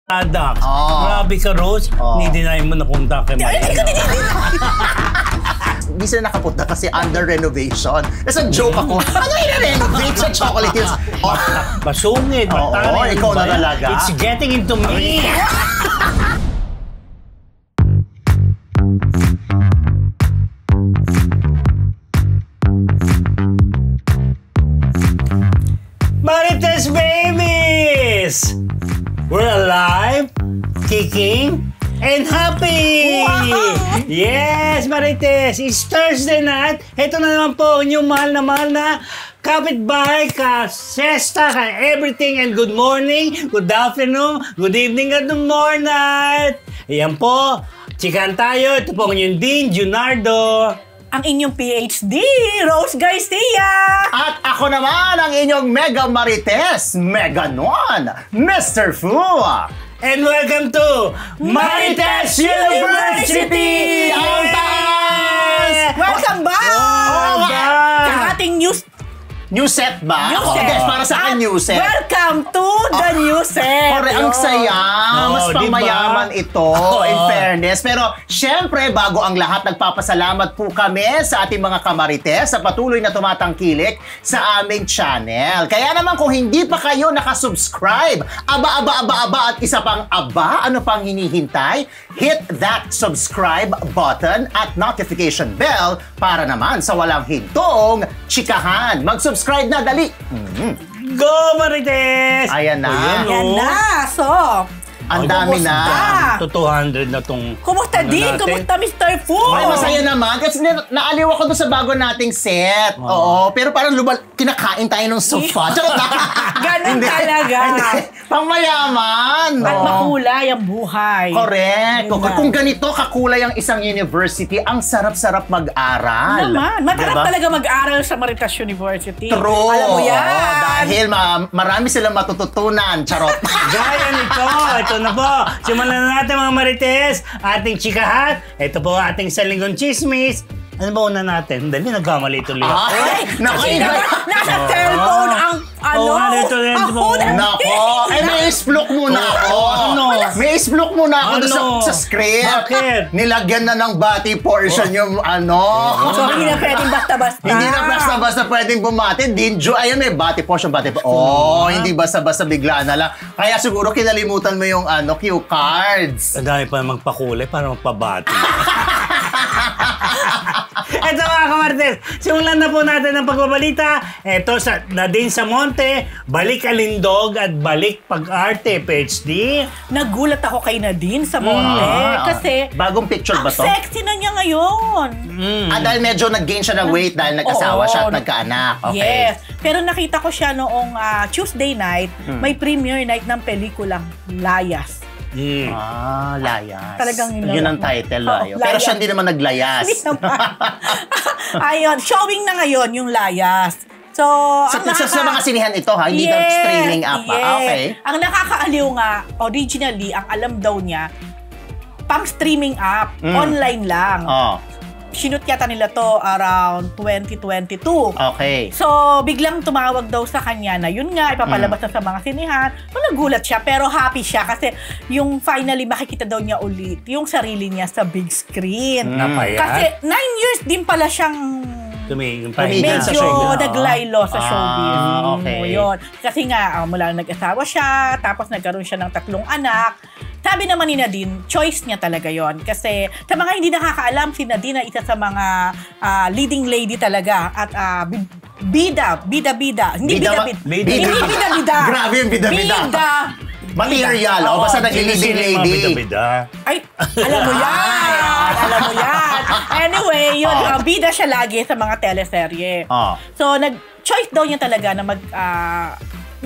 Dax. Grabe ka, Rose. Ni-deny mo na punta kay Maria. Hindi sila nakapunta kasi under renovation. Nasa joke ako, ano i-renovate sa Chocolate Hills? Masungit. Oo, ikaw na talaga. It's getting into me. Marites babies! We're alive, kicking, and happy! Wow! Yes, Marites! It's Thursday night. Ito na naman po ang inyong mahal na kapitbahay, ka-sesta, ka-everything, and good morning, good afternoon, good evening, and good morning! Ayan po, chikan tayo. Ito po ang inyong Dean Junardo. Ang inyong PhD, Rose Garcia! At ako naman ang inyong Mega Marites, Mega Non, Mr. Fu! And welcome to Marites University! Ang taas! Welcome back! Sa ating New set ba? New set. Yes, para sa akin new set. Welcome to the new set! Correct, ang saya. Mas diba? pamayaman ito, in fairness. Pero, syempre, bago ang lahat, nagpapasalamat po kami sa ating mga kamarites sa patuloy na tumatangkilik sa aming channel. Kaya naman, kung hindi pa kayo nakasubscribe, aba, at isa pang aba, ano pang hinihintay? Hit that subscribe button at notification bell para naman sa walang hintong chikahan. Mag-subscribe na, dali! Go, Marites! Ayan na. Yan na! So, Ang dami na. To 200 na tong... Kumusta din? Kumusta, Mr. Fu? Ay, masaya naman. Kasi naaliw ako doon sa bago nating set. Oo. Pero parang kinakain tayo ng sofa. Charot na. Ganun talaga. Pangmayaman. At makulay ang buhay. Correct. Kung ganito kakulay ang isang university, ang sarap-sarap mag-aral. Naman. Matarap talaga mag-aral sa Marites University. True. Alam mo yan. Dahil marami silang matututunan. Charot. Gaya nito. Ito na po. Simulan na natin mga Marites. Ating chikahan. Ito po ating salingong chismis. Ano ba una natin? Dali, nagkamali tuloy ako. Nasa cellphone ang Nako! Ay, may isplok muna ako. May isplok muna ako sa script. Bakit? Nilagyan na ng bati portion yung So, hindi na pwedeng basta-basta. Hindi na basta-basta pwedeng bumati. Ayun, may bati portion. Hindi basta-basta bigla na lang. Kaya siguro kinalimutan mo yung cue cards. Ang dami pa magpakulay para magpabati. Ito mga kamarites, simulan na po natin ang pagbabalita. Ito na din sa Monte, balik Alindog at balik Pag-arte, PhD. Nagulat ako kay Nadine sa Monte kasi bagong picture ba to? Ang sexy na niya ngayon. Dahil medyo nag-gain siya ng weight dahil nag-asawa siya at nagkaanak. Okay. Yes. Pero nakita ko siya noong Tuesday night, may premiere night ng pelikulang Layas. Layas. Talagang yun ang title, Layo. Pero siya hindi naman naglayas. Ayun, showing na ngayon yung Layas. So, sa mga sinihan ito, ha? Hindi daw streaming app, okay. Ang nakakaaliw nga, originally, ang alam daw niya, pang streaming app, online lang. Sinut yata nila to around 2022. Okay. So, biglang tumawag daw sa kanya na yun nga, ipapalabas na sa mga sinihan. So, nagulat siya, pero happy siya kasi yung finally makikita daw niya ulit yung sarili niya sa big screen. Kasi 9 years din pala siyang medyo naglaylo sa showbiz. Okay. Yun. Kasi nga, mula nag-asawa siya, tapos nagkaroon siya ng 3 anak. Sabi naman ni Nadine, choice niya talaga yon. Kasi sa mga hindi nakakaalam, si Nadine ay isa sa mga leading lady talaga. At bida. Hindi bida-bida. Grabe yung bida-bida. Material. Basta naging leading lady. Ay, alam mo yan. Anyway, yun, bida siya lagi sa mga teleserye. So, choice daw niya talaga na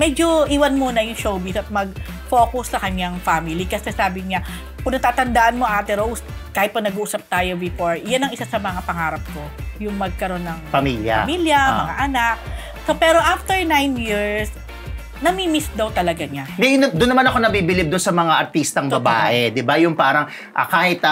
medyo iwan muna yung showbiz at mag-focus sa kanyang family. Kasi sabi niya, kung natatandaan mo, Ate Rose, kahit pa nag-uusap tayo before, yan ang isa sa mga pangarap ko. Yung magkaroon ng pamilya, mga anak. So, pero after 9 years, nami-miss daw talaga niya. Doon naman ako nabibilib doon sa mga artistang babae. Di ba? Yung parang kahit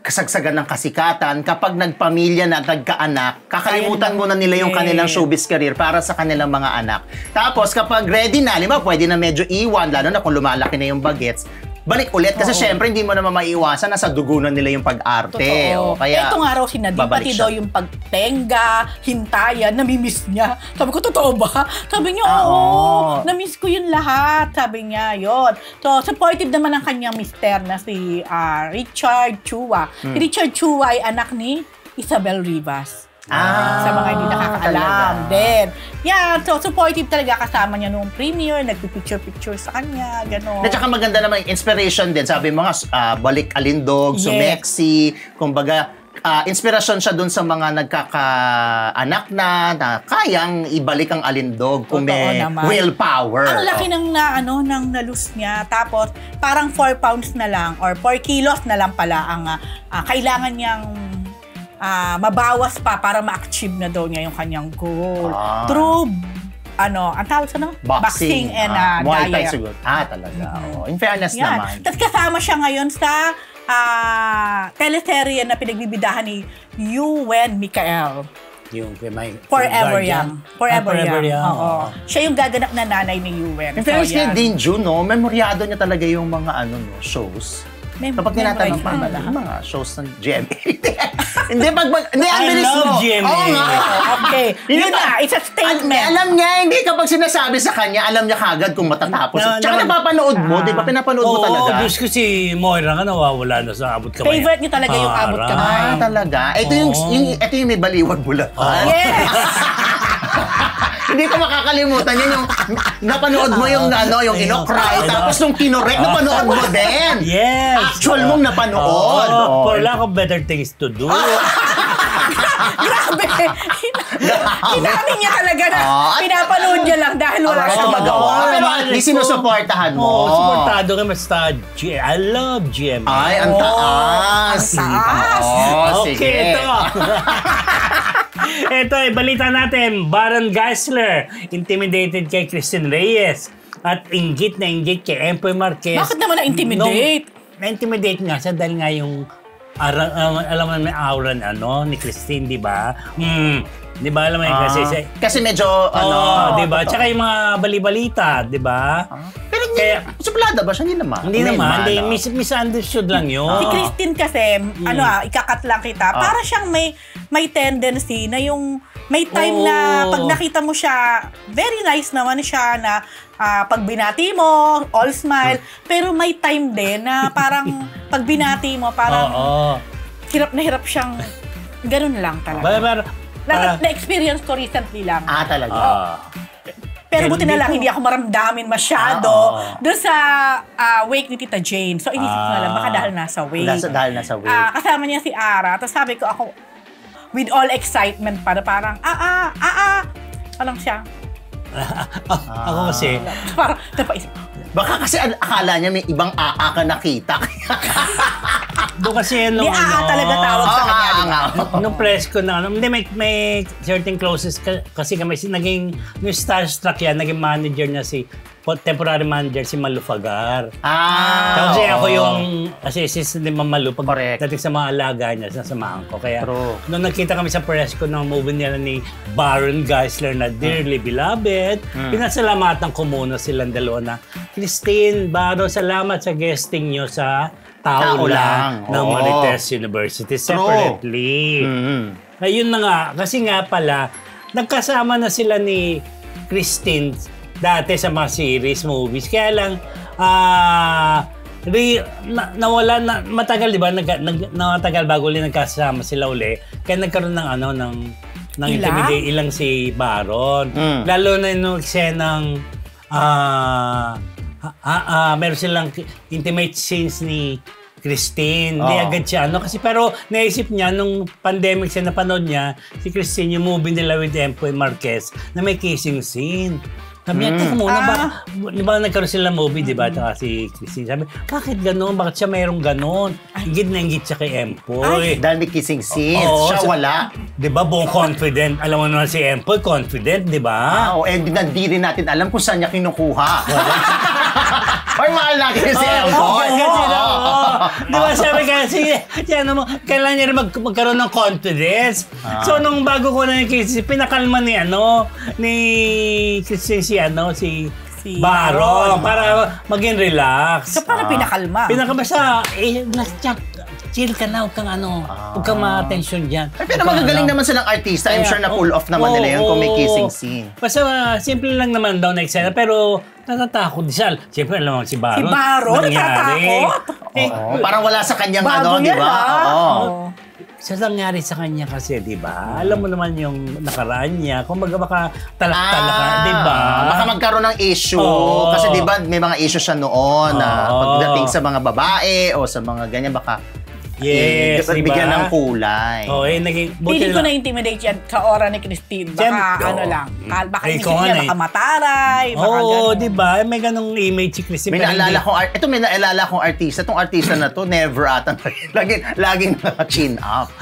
kasagsagan ng kasikatan, kapag nagpamilya na, nagkaanak, kakalimutan muna nila yung kanilang showbiz career para sa kanilang mga anak. Tapos kapag ready na, lima, pwede na medyo iwan, lalo na kung lumalaki na yung bagets, balik ulit. Kasi syempre, hindi mo naman maiiwasan, nasa dugo na nila yung pag-arte. Totoo. Kaya, ito nga raw si Nadine, pati daw yung pagtenga, hintayan, namimiss niya. Sabi ko, totoo ba? Sabi niya, oo, namiss ko yun lahat. Sabi niya, yun. So, supportive naman ang kanyang mister na si Richard Chua. Si Richard Chua ay anak ni Isabel Rivas. Sa mga hindi nakakaalam din. Yeah, so supportive talaga, kasama niya noong premiere, nagpipicture-picture sa kanya, gano'n. At saka maganda naman yung inspiration din. Sabi mo nga, balik alindog, sumexy, kumbaga, inspirasyon siya dun sa mga nagkakaanak na kayang ibalik ang alindog kung may willpower. Ang laki ng na-lose niya. Tapos, parang 4 pounds na lang or 4 kilos na lang pala ang kailangan niyang mabawas pa para ma-achieve na daw niya yung kanyang goal. Through, ang tawag sa boxing and Muay Thai diet. siguro. Talaga. In fairness naman. Tapos kasama siya ngayon sa teleserye na pinagbibidahan ni Ewan Michael. Yung may Forever Young. Forever Young. Oo. Siya yung gaganap na nanay ni Ewan. In fairness kay Dean June, memoryado niya talaga yung mga shows. Kapag tinatanong pa yung mga shows ng GMA. Hindi, ang bilis mo. GMA. Oo nga. Okay. Yun na, it's a statement. Alam niya, hindi kapag sinasabi sa kanya, alam niya kagad kung matatapos. Tsaka napapanood mo, di ba? Pinapanood mo talaga. Oo, Diyos ko si Moira nga nawawala na sa abot kamay. Favorite niya talaga yung abot kamay. Talaga? Ito yung may baliwag bulatan. Yes! Hindi ko makakalimutan yan yung napanood mo yung yung Inokray, tapos nung kinorek, napanood mo din. Yes. Actual mong napanood. For lack of better things to do. Grabe! Inamin niya talaga na pinapanood niya lang dahil wala siyang magawa. Pero at least sinusuportahan mo. Suportado ka basta. I love GMA. Ay, ang taas. Ang taas. Okay, ito. Ito, balita natin. Baron Geisler, intimidated kay Christine Reyes. At inggit na inggit kay Empoy Marquez. Bakit naman na-intimidate? Na-intimidate nga siya dahil nga yung alam mo na may aura ni Christine, di ba? Di ba? Alam mo yun kasi medyo, di ba? Tsaka yung mga balibalita, di ba? Pero suplada ba siya? Hindi naman. Hindi naman. Misunderstood lang yun. Si Christine kasi, ikakat lang kita, para siyang may tendency na yung may time na pag nakita mo siya, very nice naman siya na pag binati mo, all smile. Pero may time din na parang pag binati mo, parang hirap na hirap siyang ganun lang talaga. Na-experience ko recently lang. Talaga? Pero buti na lang, hindi ako maramdamin masyado doon sa wake ni Tita Jane. So, inisip ko na lang, baka dahil nasa wake. Dahil nasa wake. Kasama niya si Ara. Tapos sabi ko ako, with all excitement pa, parang, parang siya. Ako kasi. Parang, napaisip. Baka kasi akala niya may ibang ka nakita. Doon kasi Di talaga tawag sa kanya. Nung press ko na, hindi may certain closes kasi kami, naging, yung starstruck yan, naging manager niya temporary manager si Malu Fagar. Kasi ako yung assistant ni Malu pag dating sa mga alaga niya, sinasamahan ko. Kaya nung nakita kami sa press ko ng movie nila ni Baron Geisler na Dearly Beloved, pinasalamatan ko muna silang dalawa na, Christine, Baron, salamat sa guesting nyo sa Tao Lang ng Marites University separately. Ayun na nga, kasi nga pala, nagkasama na sila ni Christine dati sa mga series, movies. Kaya lang, nawala na, matagal, di ba? Matagal bago ulit nagkasama sila uli. Kaya nagkaroon ng intimidate ilang si Baron. Lalo na yung eksenang meron silang intimate scenes ni Christine. Hindi agad siya. Kasi pero naisip niya, nung pandemic siya napanood niya, si Christine, yung movie nila with Empoy Marquez, na may kissing scene. Sabi niya, teka muna, di ba nagkaroon sila movie, di ba? Tsaka si Christine, sabi, bakit gano'n? Bakit siya mayroong gano'n? Ingit na ingit siya kay Empoy. Dahil may kissing scenes, siya wala. Di ba, buong confident. Alam mo naman si Empoy, confident, di ba? Hindi rin natin alam kung saan niya kinukuha. Or mahal natin si Empoy. Di ba sabi kasi, kailangan niya rin magkaroon ng confidence. So, nung bago ko na yung kiss, pinakalma ni Christine si Baron para maging relax. So, parang pinakalma? Pinakalma siya, chill ka na, huwag kang ma-attention dyan. Pero magagaling naman silang artista. I'm sure na pull off naman nila yun kung may kissing scene. Basta simple lang naman daw na eksena, pero natatakot siya. Siyempre, alam mo, si Baron. Si Baron, natatakot? Parang wala sa kanyang di ba? Sa nangyari sa kanya kasi, di ba? Alam mo naman yung nakaraan niya. Kung baka talak-talak, di ba? Baka magkaroon ng issue. Kasi di ba, may mga issue siya noon na pagdating sa mga babae o sa mga ganyan, baka bigyan ng kulay. Feeling ko na-intimidate yan sa oras ni Christine. Baka baka hindi niya mataray. Di ba? May ganong image si Christine. May naalala kong artista. Itong artista na to, never ata. Laging naka-chin up.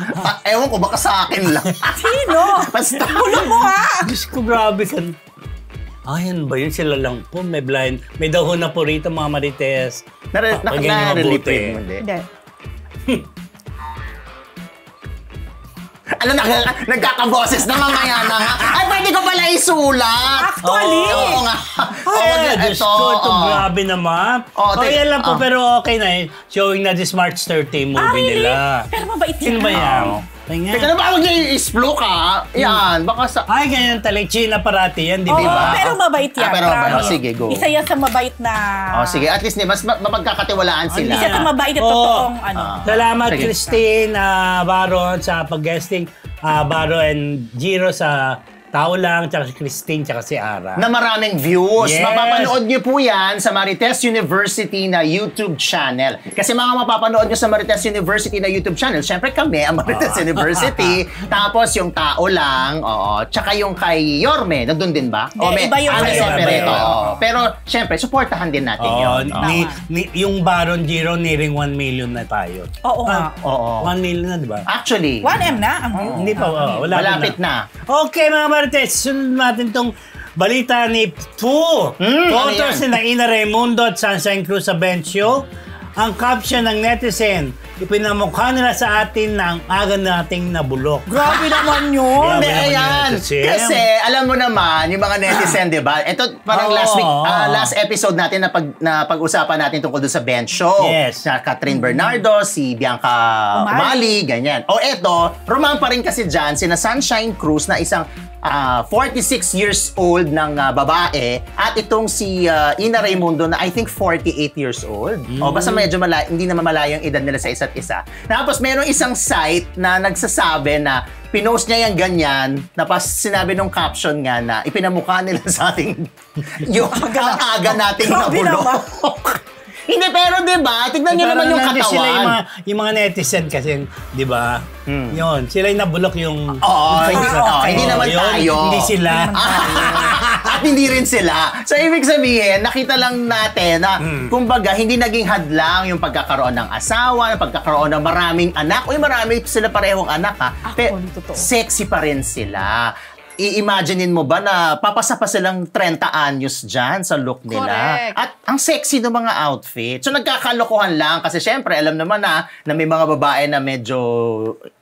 Ewan ko, baka sa akin lang. Sino? Basta. Bulong mo nga. Diyos ko, grabe ka. Yan ba yun? Sila lang po. May blind. May dahon na po rito, mga Marites. Nare-relipin mo, hindi. Nagkakaboses na mamaya na nga. Ay, pwede ko pala isulat. Actually. Oo nga. Diyos ko, ito grabe naman. Yan lang po, pero okay na yun. Showing na this March 30 movie nila. Pero mabait yan. Sino ba yan? Teka na ba, huwag niya i-splo ka? Yan, baka sa... Ay, ganyan talaga. China parati yan, di ba? Pero mabait yan. Pero mabait. Sige, go. Isa yan sa mabait na... Sige, at least mas mapagkakatiwalaan sila. Isa sa mabait na totoong Salamat, Christine Baron, sa pag-guesting. Baron and Giro sa Tao Lang, tsaka si Christine, tsaka si Ara. Na maraming views. Mapapanood niyo po yan sa Marites University na YouTube channel. Kasi mga mapapanood niyo sa Marites University na YouTube channel, syempre kami, ang Marites University. Tapos yung Tao Lang, tsaka yung kay Yorme, nandun din ba? Iba yung Pero syempre, supportahan din natin yun. Yung Baron Giro, nearing 1 million na tayo. Oo nga. 1 million na, di ba? Actually. 1M na? Hindi pa, malapit na. Okay, mga Marites, sunod natin tong balita ni Photos ni Ina Raimundo at Sunshine Cruz sa Bencio. Ang caption ng netizen, ipinamukha nila sa atin na ang aga nating nabulok. Grabe naman yun. Hindi, ayan. Kasi, alam mo naman, yung mga netizen, di ba? Ito, parang last episode natin na pag-usapan natin tungkol doon sa Bencio. Yes. Na Catherine Bernardo, si Bianca Umali, ganyan. Eto, rumampa rin kasi dyan, sina Sunshine Cruz na isang 46 years old ng babae at itong si Ina Raimundo na I think 48 years old. Basta medyo hindi naman malayo yung edad nila sa isa't isa. Tapos merong isang site na nagsasabi na pinost niya yung ganyan, tapos sinabi nung caption nga na ipinamukha nila sa ating yung aga nating nabulok. Hindi, pero diba, tignan nyo naman yung katawan. Sila yung mga netizen kasi, diba, yun, sila yung nabulok yung... Hindi naman tayo. Hindi sila. At hindi rin sila. So, ibig sabihin, nakita lang natin na, kumbaga, hindi naging hadlang yung pagkakaroon ng asawa, yung pagkakaroon ng maraming anak. Marami sila parehong anak, ha? Pero, sexy pa rin sila. I-imaginein mo ba na papasa pa silang 30 anyos dyan sa look nila? Correct. At ang sexy ng mga outfit. So nagkakalokohan lang kasi syempre alam naman na may mga babae na medyo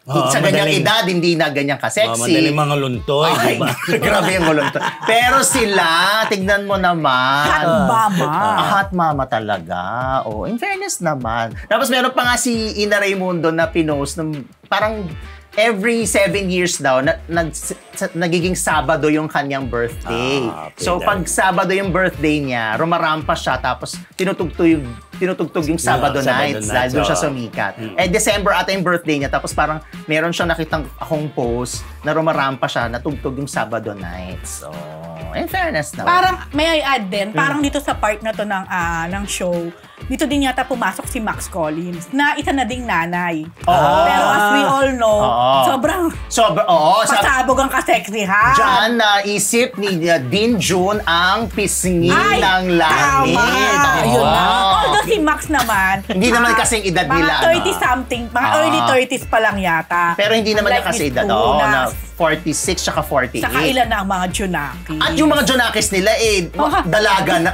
sa ganyang edad hindi na ganyan ka-sexy. Madaling mga luntoy, di ba? Grabe yung luntoy. Pero sila, tignan mo naman. Hot mama. Hot mama talaga. In fairness naman. Tapos meron pa nga si Ina Raimundo na pinost ng parang every 7 years daw, nagiging Sabado yung kanyang birthday. So, pag Sabado yung birthday niya, rumarampa siya, tapos tinutugtog yung Sabado nights dahil doon siya sumikat. December ata yung birthday niya, tapos parang meron siyang nakitang akong post na rumarampa siya, natugtog yung Sabado nights. So, in fairness naman. Parang, may I add din, parang dito sa part na to ng show, dito din yata pumasok si Max Collins na isa na ding nanay. Pero as we all know, sobrang pasabog ang kaseksihan. Diyan naisip ni Dean June ang pisngi ng langit. Tama. Yun na. Although si Max naman, hindi naman kasing edad nila. Mga 30-something, mga early 30s pa lang yata. Pero hindi naman niya kasi edad. Na 46 tsaka 48. Saka ilan na ang mga Junakis. At yung mga Junakis nila dalaga na.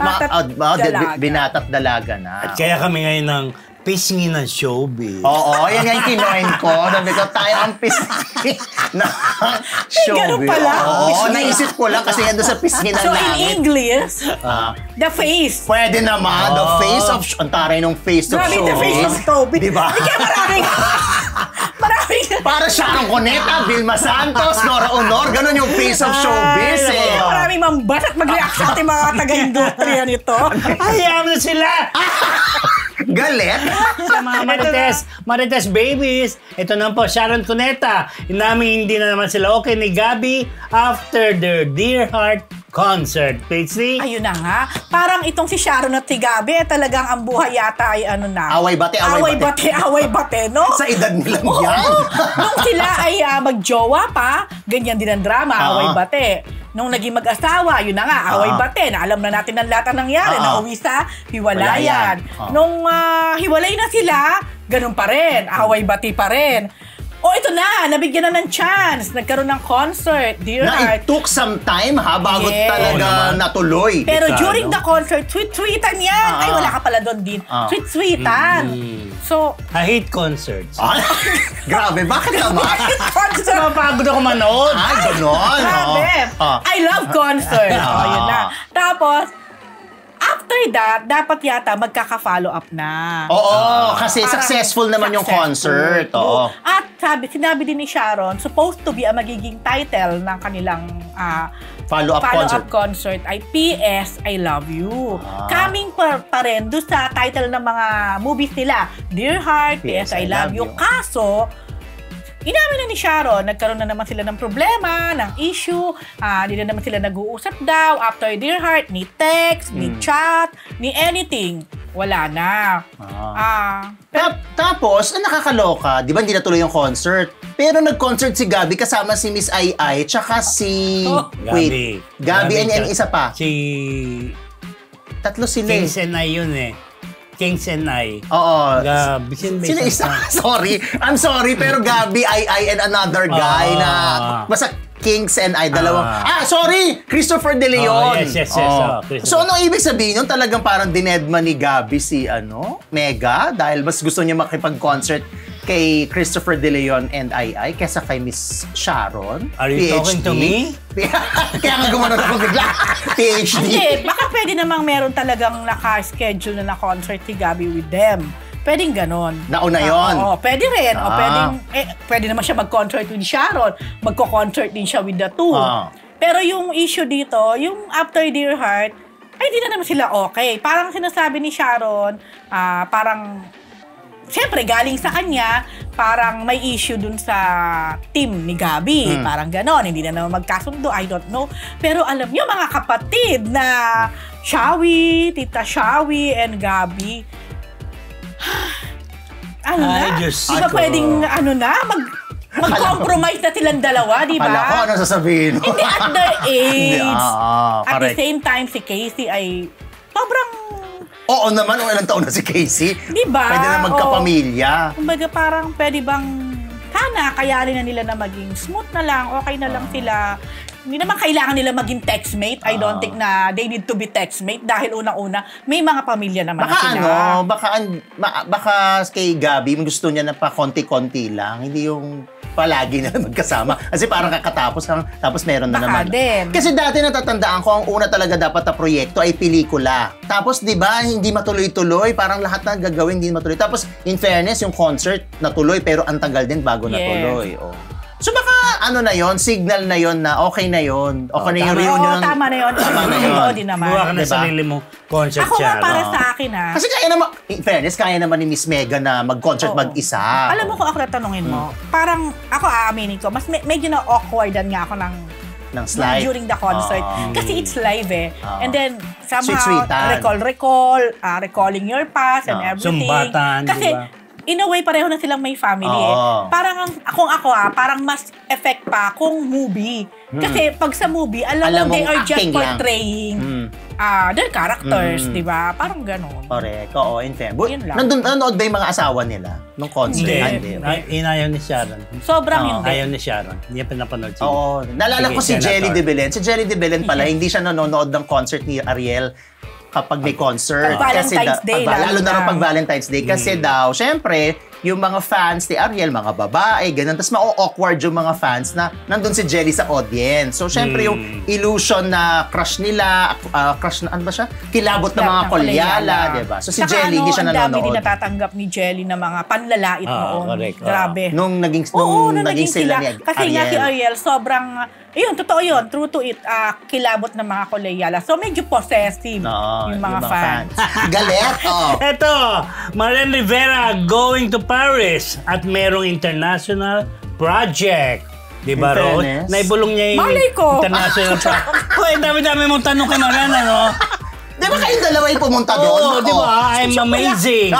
Binatat dalaga na. At kaya kami ngayon ng pisngi ng showbiz. Oo, yan yung kinoin ko. Sabi ko, tayo ang pisngi ng showbiz. Ganun pala. Oo, naisip ko lang kasi yan doon sa pisngi ng So langit. in English, the face. Pwede naman. The face of... Ang taray ng face of Grabe, showbiz. the face of showbiz. Diba? Hindi kaya maraming... Para Sharon Cuneta, Vilma Santos, Nora Honor, ganun yung face of showbiz eh. Maraming mambas at mag-react sa ating mga taga-industriya nito. Hayaan mo sila! Galit? Sa mga Marites babies, ito naman po, Sharon Cuneta. Inamin hindi na naman sila okay ni Gabby after their Dear Heart concert. Paisley? Ayun na nga. Parang itong si Sharon at si Gabby, talagang ang buhay yata ay ano na. Away bate, no? Sa edad nilang yan. Nung sila ay magjowa pa, ganyan din ang drama, away bate. Nung naging mag-asawa, yun na nga, away bate, na alam na natin ang lahat ng nangyari, na uwi sa hiwalayan. Nung hiwalay na sila, ganun pa rin, away bate pa rin. Oh, ito na, nabigyan na ng chance. Nagkaroon ng concert, Dear Heart. It took some time bago talaga natuloy. Pero during the concert, sweet-sweetan yan. Ay, wala ka pala doon din. Sweet-sweetan. So, I hate concerts. Grabe, bakit naman? concert. Mapagod ako manood. Ganon. Grabe. I love concerts. Yun na. Tapos, after that, dapat yata magkaka-follow up na. Oo, kasi successful naman yung concert. Oo. At sinabi din ni Sharon, supposed to be ang magiging title ng kanilang follow-up concert ay P.S. I Love You. Coming pa rin doon sa title ng mga movies nila, Dear Heart, P.S. I Love You. Kaso, inamin na ni Sharon, nagkaroon na naman sila ng problema, ng issue, hindi na naman sila nag-uusap daw after Dear Heart, ni text, ni chat, ni anything. Wala na. Tapos, nakakaloka, di ba hindi natuloy yung concert? Pero nag-concert si Gabby kasama si Miss Ai Ai, tsaka si... Gabby and isa pa. Tatlo sila. Kings and I yun eh. Kings and I. Oo. Gabi. Sino isa? Sorry. I'm sorry, pero Gabby, I and another guy na... Basta Kings and I, dalawang... sorry! Christopher De Leon. Yes. So, ano ibig sabihin yun? Talagang parang dinedma ni Gabby si, Mega? Dahil mas gusto niya makipag-concert kay Christopher De Leon and I kesa kay Miss Sharon. Are you talking to me? Kaya nga gumanon ako bigla. PhD. Hindi, baka pwede namang meron talagang naka-schedule na concert si Gabby with them. Pwedeng ganon. Nauna yun? Oo, pwede rin. Pwede naman siya mag-concert with Sharon. Magko-concert din siya with the two. Pero yung issue dito, yung after Dear Heart, ay di na naman sila okay. Parang sinasabi ni Sharon, parang... Siyempre, galing sa kanya, parang may issue dun sa team ni Gabby. Parang ganon, hindi na naman magkasundo, I don't know. Pero alam niyo, mga kapatid na Shawi, Tita Shawi and Gabby, di ba pwedeng mag-compromise na silang dalawa, di ba? Kala ko, ano sasabihin? Hindi, at their age. At the same time, si Casey ay sobrang... Oo naman, ilang taon na si Casey. Diba? Pwede na magkapamilya. Kumbaga parang pwede bang, sana kayanin na nila na maging smooth na lang, okay na lang sila. Hindi naman kailangan nila maging textmate. I don't think na they need to be textmate dahil unang-una, may mga pamilya naman na sila. Baka kay Gabby, gusto niya na pa konti-konti lang. Hindi yung palagi na magkasama. Kasi parang kakatapos lang, tapos meron na naman. Din. Kasi dati natatandaan ko, ang una talaga dapat na proyekto ay pelikula. Tapos, di ba, hindi matuloy-tuloy. Parang lahat na gagawin, hindi matuloy. Tapos, in fairness, yung concert natuloy, pero ang tagal din bago natuloy. So baka na yon, signal na yon na okay na yon. Okay na yung reunion. Tama na yon. Oo, din naman. Buwa ka na sarili mo concert ako nga para sa akin Kasi kaya naman, in fairness, kaya naman ni Miss Mega na mag-concert mag-isa. Alam mo kung ako natanungin mo, parang ako aaminin ko, mas medyo na awkwardan nga ako ng slide during the concert. Kasi it's live and then somehow recalling your past and everything. Sumbatan, kasi in a way, pareho na silang may family Parang, kung ako parang mas effect pa kung movie. Kasi pag sa movie, alam mo, they are just portraying their characters, di ba? Parang gano'n. Correct. Oo, in fair. Nanonood ba yung mga asawa nila nung concert? Hindi. Inayaw ni Sharon. Sobrang hindi. Ayaw ni Sharon. Hindi niya pinapanood siya. Oo. Naalala ko si Jelly De Belen. Si Jelly De Belen pala, hindi siya nanonood ng concert ni Ariel. kapag may concert. Pag Valentine's Day. Lalo na pag Valentine's Day. Kasi daw, syempre, yung mga fans ni Ariel, mga babae, ganun. Tapos ma-awkward yung mga fans na nandun si Jelly sa audience. So, syempre, yung illusion na crush nila, crush na, ano ba siya? Kilabot na mga kolyala, diba? So, si Jelly, hindi siya nanonood. Ang dami din natatanggap ni Jelly na mga panlalait noon. Correct. Grabe. Nung naging sila ni Ariel. Kasi nga si Ariel, sobrang, yun, totoo yun, true to it, kilabot ng mga kolyala. So, medyo possessive yung mga fans. Galit, Eto, Marian Rivera going to Paris at merong international project. Di ba, Rose? Naibulong niya yung international project. Hoy, dami-dami mong tanong kay Marian, ano? Di ba kayong dalawa yung pumunta doon? Oo, di ba? I'm amazing.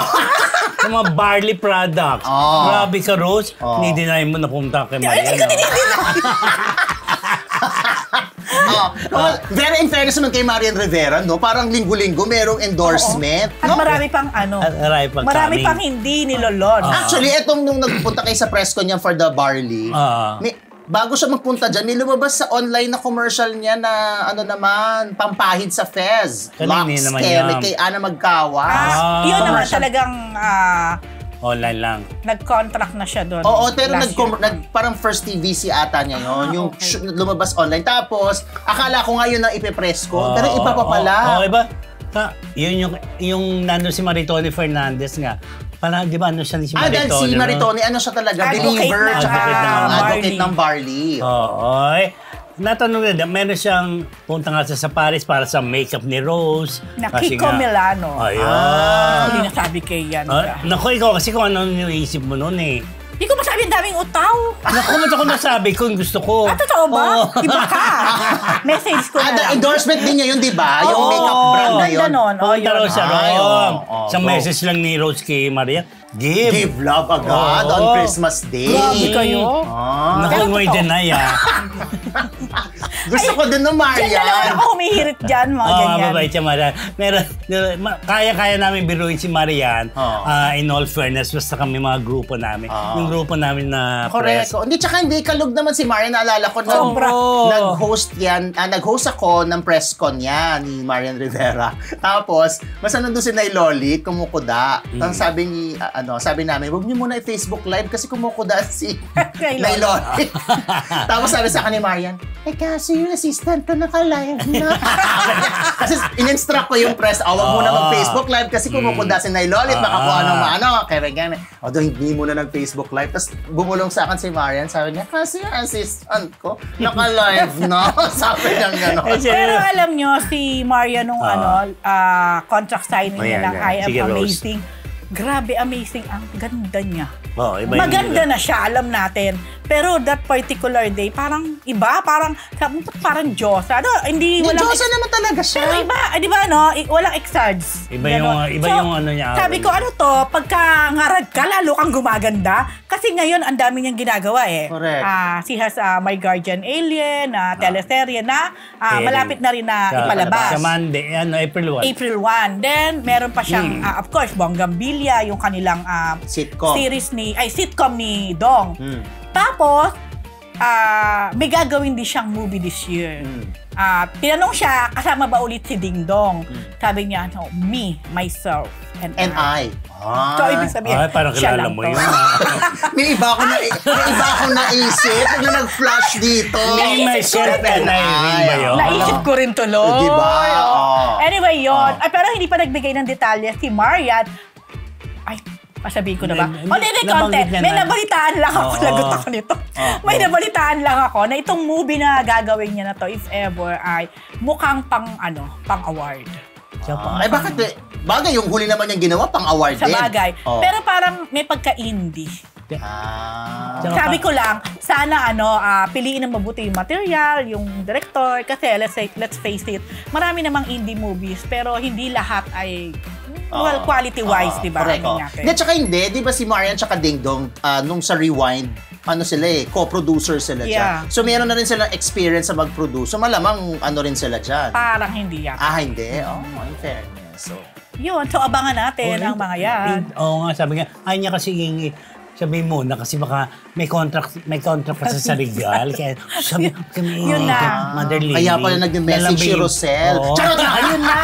Sa mga barley products. Grabe ka, Rose. Hindi-deny mo na pumunta kay Marian. Very in fairness naman kay Marian Rivera, no? Parang linggo-linggo merong endorsement. At marami pang marami pang hindi nilolon. Actually, etong nung nagpunta kayo sa press con niya for the barley, bago siya magpunta dyan, may lumabas sa online na commercial niya na ano naman, pampahid sa Fez. Kanini naman yan. Kay Ana Magkawas. Yun naman talagang online lang. Nag-contract na siya doon. Oo, pero parang first TVC ata niya yun. Yung lumabas online. Tapos, akala ko nga yun ang ipipress ko. Pero iba pa pala. Oo, iba. Yun yung nandun si Maritone Fernandez nga. Parang, di ba, ano siya si Maritone? Dahil si Maritone, ano siya talaga? Believer. Advocate ng barley. Oo. Natanong na, meron siyang punta nga sa Paris para sa makeup ni Rose. Na Kiko Milano. Ayun. Hindi nasabi kay yan. Naku, ikaw kasi kung ano yung isip mo noon eh. Hindi ko masabi ang daming utaw. Naku, ba't ako nasabi kung gusto ko? Totoo ba? Iba ka. Message ko na lang. Endorsement din niya yun, di ba? Yung makeup brand na yun. Punta raw siya ron. Sa message lang ni Rose kay Maria, give love agad on Christmas Day. Grabe kayo. Naku, may deny Gusto ko din ng Maria. Diyan na lang ako humihirit dyan, mga ganyan. Mababait siya, Marian. Kaya namin biruin si Marian. In all fairness, basta kami mga grupo namin. Yung grupo namin na press. Correct. Hindi kalog naman si Marian. Naalala ko nag-host ako ng press con niya ni Marian Rivera. Tapos, basta nandun si Nay Loli, kumukuda. Tapos sabi namin, huwag niyo muna i-Facebook live kasi kumukuda si Nay Loli. Tapos sabi sa akin ni Marian, kasi yung assistant ko naka-live na. Kasi in-instruct ko yung press, huwag muna mag-Facebook live kasi kumukuda si Nay Loli at makakuha ng kaya although hindi muna nag-Facebook live. Tapos bumulong sa akin si Marian, sabi niya, kasi yung assistant ko naka-live na. Sabi niya gano'n. Pero alam nyo, si Marian nung contract signing niya ng I Am Amazing. Grabe, amazing. Ang ganda niya. Maganda na siya, alam natin. Pero that particular day, parang iba, parang Diyosa. Diyosa naman talaga siya. Pero iba, di ba, walang exards. Iba yung ano niya. Sabi ko, pagka ngarad ka, lalo kang gumaganda. Kasi ngayon, ang dami niyang ginagawa eh. Correct. She has My Guardian Alien, teleserye na malapit na rin na ipalabas. Sa Monday, April 1. April 1. Then, meron pa siyang, of course, Bonggambilya, yung kanilang sitcom ni Dong. Tapos, may gagawin din siyang movie this year. Tinanong siya, kasama ba ulit si Ding Dong? Sabi niya, me, myself, and I. So, ibig sabihin, parang kilala mo yun. May iba akong naisip na nag-flash dito. Me, myself, and I. Naisip ko rin tuloy. Diba? Anyway, yun. Pero hindi pa nagbigay ng detalye si Marian. Sabihin ko na ba? Hindi, content. May nabalitaan lang ako. Lagot ako nito. May nabalitaan lang ako na itong movie na gagawin niya na to, if ever, ay mukhang pang-award. Bakit? Bagay, yung huli naman yung ginawa, pang-award din. Sa bagay. Pero parang may pagka-indie. Sabi ko lang, sana piliin ng mabuti yung material, yung director, kasi let's face it, marami namang indie movies, pero hindi lahat ay quality-wise, di ba? Tsaka hindi, di ba si Marian tsaka Ding Dong, nung sa Rewind, co-producer sila dyan. So, meron na rin silang experience sa mag-produce. So, malamang rin sila dyan. Parang hindi yan. Hindi? In fairness. So, yun, so abangan natin ang mga yan. Oo nga, sabi nga, ay niya kasi sabi mo na kasi baka may contract kasi sa Regal. Kaya sabi kami, Yun na. Mother Lily. Kaya pala nag-message si Rosel. Charot na! Ayun na!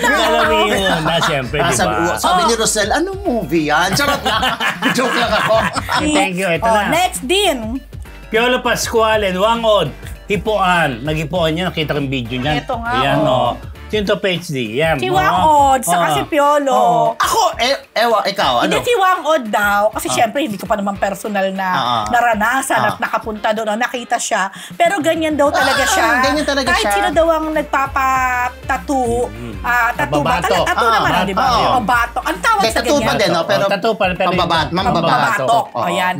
Alam mo yun na, siyempre, di ba? Sabi ni Rosel, anong movie yan? Charot na! Joke lang ako. Thank you, ito na. Next din. Piolo Pascual and Wang Od. Hipuan. Nag-hipuan niya. Nakita ko yung video niyan. Ito nga, Ayan, Sino to PhD? Yan. Si Wang Od, saka si Piolo. Ako, ikaw, ano? Hindi si Wang Od daw. Kasi syempre, hindi ko pa naman personal na naranasan at nakapunta doon. Nakita siya. Pero ganyan daw talaga siya. Ganyan talaga Kahit siya. sino daw ang nagpapa-tattoo. Tattoo ba? Pababato. Tattoo naman, di ba? Pabato. Ang tawag sa Tattoo pa ganyan. din, no? Pero Tattoo pa, pero Pambabatok. Ayan.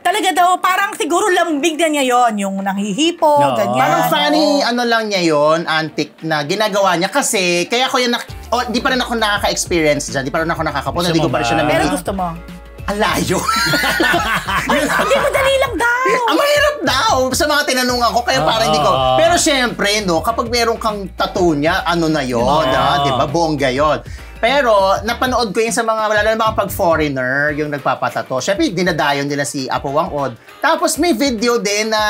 Talaga daw, parang siguro lambig na niya yon, yung nanghihipo, ganyan. Parang funny, lang niya yon, antique na ginagawa niya kasi, kaya ko yan, di pa rin ako nakaka-experience dyan, di pa rin ako nakakapunta, di ko pa rin siya Pero namili. gusto mo? Ang layo. Hindi, madali lang daw. Ang mahirap daw sa mga tinanungan ko, kaya parang hindi ko. Pero syempre, kapag meron kang tattoo niya, na yun, di ba? Bongga yun. Pero, napanood ko yun sa mga, wala na mga pag-foreigner, yung nagpapatato. Syempre, dinadayon nila si Apo Wang Od. Tapos, may video din na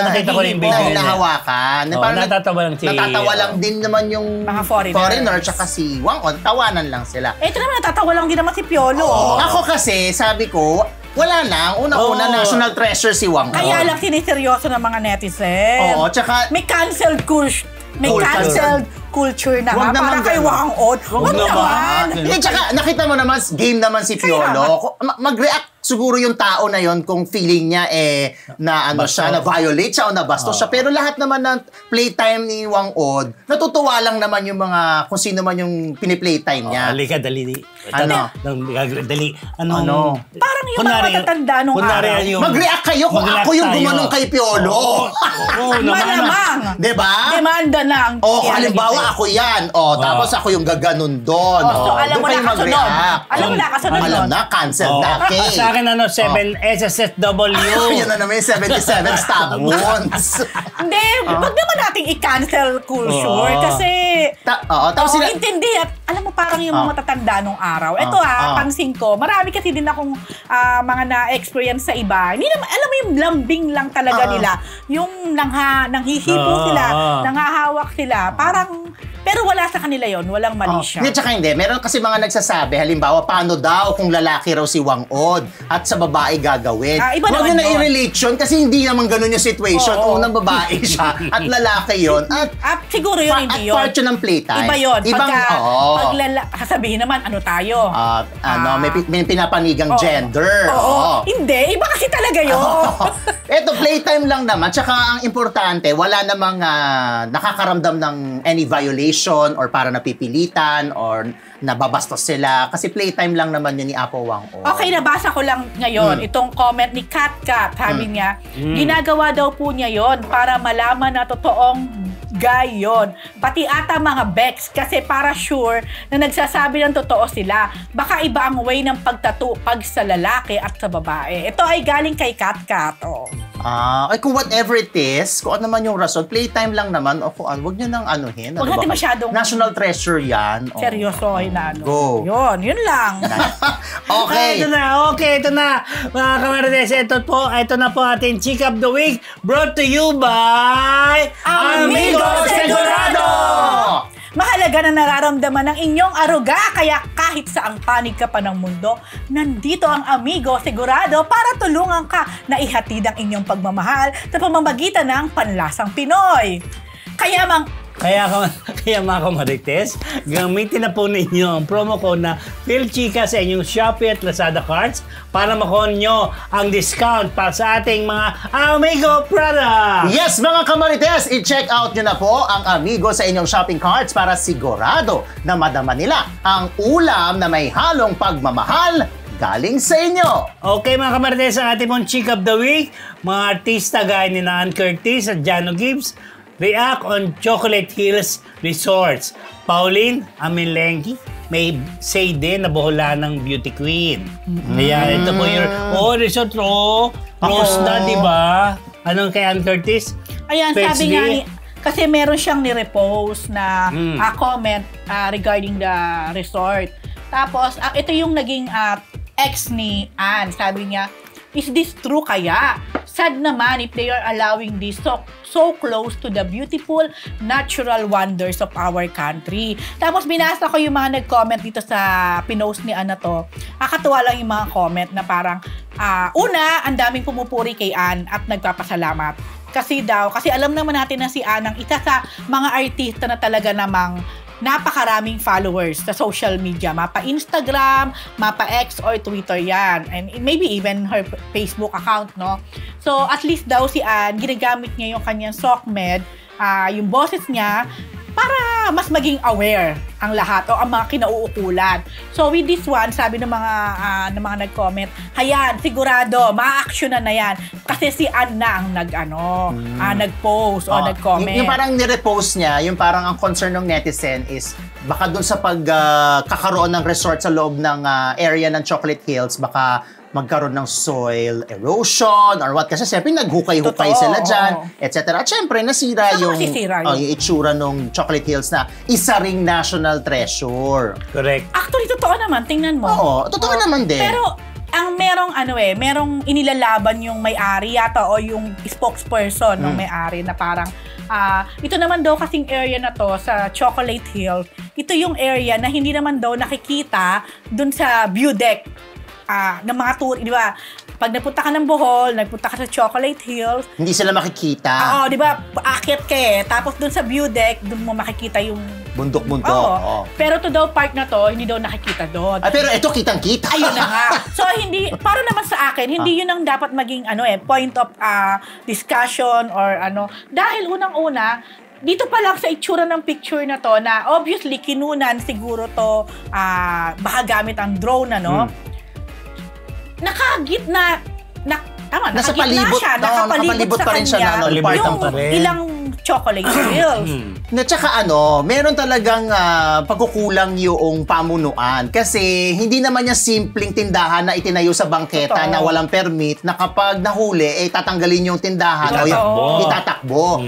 nakita ko yung video na niya. hinahawakan. Natatawa lang din naman yung mga foreigner tsaka si Wang Od. Tawanan lang sila. Ito naman, natatawa lang din naman si Piolo. Ako kasi, sabi ko, wala lang. Una-una, national treasure si Wang Od. Kaya lang siniseryoso ng mga netizen. Oo, tsaka may canceled culture. May canceled culture na Wag nga. naman Para kay ganun. Wang Od. Wag naman. Hindi, tsaka nakita mo naman, game naman si Piolo. Mag-react siguro yung tao na yon kung feeling niya na siya, na violate siya o na bastos siya. Pero lahat naman ng playtime ni Wang Od, natutuwa lang naman yung mga, kung sino man yung piniplaytime niya. Halika, dali. Dali. Ano? Parang yung mga matatanda nung araw. Mag-react kayo kung ako yung gumanong kay Piolo. Malamang. Diba? Demanda ng Halimbawa ako yan. Tapos ako yung gaganon doon. So alam mo na kasunod. Alam mo na kasunod. Alam na, cancel na. Okay. Sa akin 7 SSSW. Yan na naman yung 77 stab wounds. Hindi, wag naman nating i-cancel culture kasi Tapos intindi at alam mo parang yung mga matatanda nung araw. Ito pansin ko, marami kasi din akong mga na-experience sa iba. Hindi naman, alam mo yung lambing lang talaga nila. Yung nanghihipo sila, nanghahawak sila. Parang, pero wala sa kanila yon, walang mali siya. Hindi, tsaka hindi. Meron kasi mga nagsasabi, halimbawa, paano daw kung lalaki raw si Wang Od at sa babae gagawin. Iba Huwag naman na i-relation kasi hindi naman ganun yung situation. Unang babae siya at lalaki yon. At siguro yun, hindi yun. At part yun ng playtime. Iba yun. Ibang, sasabihin naman, ano tayo? May pinapanigang gender. Hindi, iba kasi talaga yun. Eto, playtime lang naman. Tsaka ang importante, wala namang nakakaramdam ng any violation or para napipilitan or nababastos sila. Kasi playtime lang naman yun ni Apo Wang Od. Okay, nabasa ko lang ngayon itong comment ni Kat. Sabi niya, ginagawa daw po niya yon para malaman na totoong guy yon. Pati ata mga Bex kasi para sure na nagsasabi ng totoo sila. Baka iba ang way ng pagtattoo pag sa lalaki at sa babae. Ito ay galing kay Kat. Kung whatever it is, kung ano naman yung rason, playtime lang naman, o kung wag nyo nang anuhin. Huwag natin masyadong national treasure yan. Seryoso, na Go. Yun lang. Okay. Ito na. Mga kamarites, ito na po ating Chick of the Week brought to you by Amigo Segurado! Mahalaga na nararamdaman ng inyong aruga, kaya kahit saang panig ka pa ng mundo, nandito ang Amigo Segurado para tulungan ka na ihatid ang inyong pagmamahal sa pamamagitan ng panlasang Pinoy. Kaya mga kamarites, gamitin na po ninyo ang promo code na PhilChika sa inyong Shopee at Lazada cards para makuha nyo ang discount para sa ating mga Amigo products. Yes, mga kamarites, i-check out nyo na po ang Amigo sa inyong shopping carts para sigurado na madama nila ang ulam na may halong pagmamahal galing sa inyo. Okay mga kamarites, ang ating pong Chick of the Week, mga artista gaya ni Ann Curtis at Jano Gibbs, react on Chocolate Hills Resorts. Pauline Amilenki, may say din na buhula ng beauty queen. Ayan, ito po yung resort Rose na, di ba? Anong kay Ann Curtis? Ayan, sabi nga kasi meron siyang ni-repost na comment regarding the resort. Tapos, ito yung naging ex ni Anne. Sabi niya, is this true kaya? Sad naman if they are allowing this so close to the beautiful natural wonders of our country. Tapos binasa ko yung mga nag-comment dito sa pinost ni Anne na to. Nakakatuwa lang yung mga comment na parang, una, ang daming pumupuri kay Anne at nagpapasalamat. Kasi alam naman natin na si Anne ang isa sa mga artista na talaga namang napakaraming followers sa social media. Mapa Instagram, mapa X or Twitter yan. And maybe even her Facebook account, no? So, at least daw si Anne, ginagamit niya yung kanyang SOCMED, yung boses niya, para mas maging aware ang lahat o ang mga kinauukulan. So with this one, sabi ng mga nag-comment, hayan, sigurado, ma-actionan na yan. Kasi si Anne na ang nag-post o nag-comment. Yung parang nirepost niya, yung parang ang concern ng netizen is baka dun sa pagkakaroon ng resort sa loob ng area ng Chocolate Hills, baka magkaroon ng soil erosion or what. Kasi siyempre naghukay-hukay sila dyan, etc. At siyempre nasira yung itsura ng Chocolate Hills na isa ring national treasure. Correct. Actually, totoo naman. Tingnan mo. Oo, totoo naman din. Pero ang merong inilalaban yung may-ari yata o yung spokesperson ng may-ari na parang ito naman daw kasing area na to sa Chocolate Hills, ito yung area na hindi naman daw nakikita dun sa view deck ng mga tour, di ba? Pag nagpunta ka ng Bohol, nagpunta ka sa Chocolate Hills, hindi sila makikita. Oo, di ba? Aakyat ka Tapos dun sa view deck, dun mo makikita yung bundok-bundok. Oo. Pero to daw part na to, hindi daw nakikita doon. Pero ito kitang-kita. Ayun na nga. So hindi, para naman sa akin, hindi yun ang dapat maging point of discussion or dahil unang-una, dito pa lang sa itsura ng picture na to na obviously kinunan siguro to baka gamit ang drone nakagitna nasa palibot siya, nakapalibot pa rin siya yung ilang Chocolate Hills. Na tsaka meron talagang pagkukulang yung pamunuan kasi hindi naman niya simpleng tindahan na itinayo sa bangketa na walang permit na kapag nahuli tatanggalin yung tindahan o itatakbo.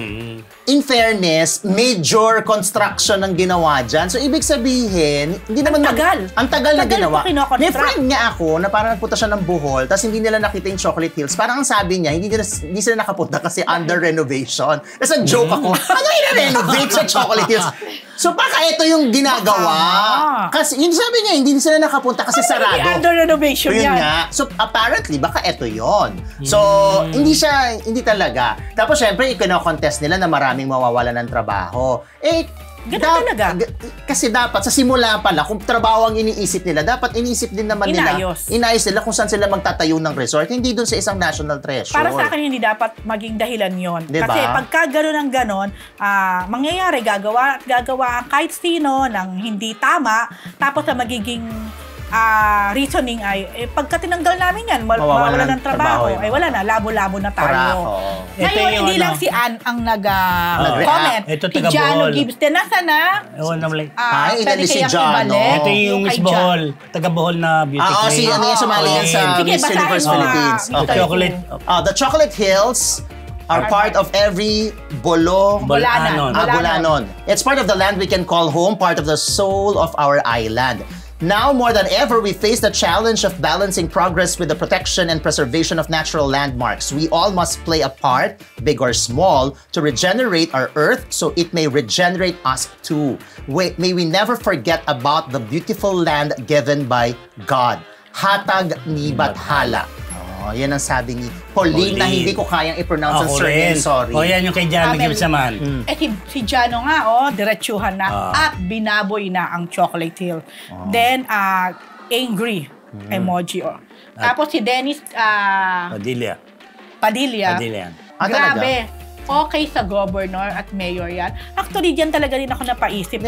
In fairness, major construction ang ginawa dyan. So, ibig sabihin, hindi naman ang tagal na ginawa. May friend nga ako na parang nagpunta siya ng Bohol tapos hindi nila nakita yung Chocolate Hills. Parang ang sabi niya, hindi sila nakapunta kasi under renovation. Tapos ang joke ako, ano i-renovate sa Chocolate Hills? So, baka ito yung ginagawa. Kasi, yun sabi niya, hindi sila nakapunta kasi sarado. Under renovation yan. Nga. So, apparently, baka ito yon. So, hindi talaga. Tapos, syempre, ikino-contest nila na maraming mawawalan ng trabaho. Ganun talaga. Kasi dapat, sa simula pala, kung trabaho ang iniisip nila, dapat iniisip din naman inayos nila kung saan sila magtatayo ng resort, hindi dun sa isang national treasure. Para sa akin, hindi dapat maging dahilan yon. Diba? Kasi pagka gano'n ang gano'n, mangyayari, gagawa ang kahit sino ng hindi tama, tapos na magiging reasoning ay, pagka tinanggal namin yan, mawawala ng trabaho. Wala na, labo-labo na tayo. Ngayon, hindi lang si Anne ang nag-comment. Si Jano Gibbs din. Nasa na? Pwede si Jano. Ito yung Miss Bohol. Taga-Bohol na beauty queen. Si ano yung sumali yan sa Miss Universe Philippines. The Chocolate Hills are part of every Bolanon. It's part of the land we can call home, part of the soul of our island. Now, more than ever, we face the challenge of balancing progress with the protection and preservation of natural landmarks. We all must play a part, big or small, to regenerate our Earth so it may regenerate us too. May we never forget about the beautiful land given by God. Hatag ni Bathala. Yan ang sabi ni Pauline na hindi ko kayang i-pronounce ang surname, sorry. Yan yung kay Jano Gibbs naman. Si Jano nga, diretsuhan na at binaboy na ang Chocolate Hill. Then, angry emoji. Tapos si Dennis Padilla. Grabe. Okay sa governor at mayor yan. Actually, dyan talaga din ako napaisip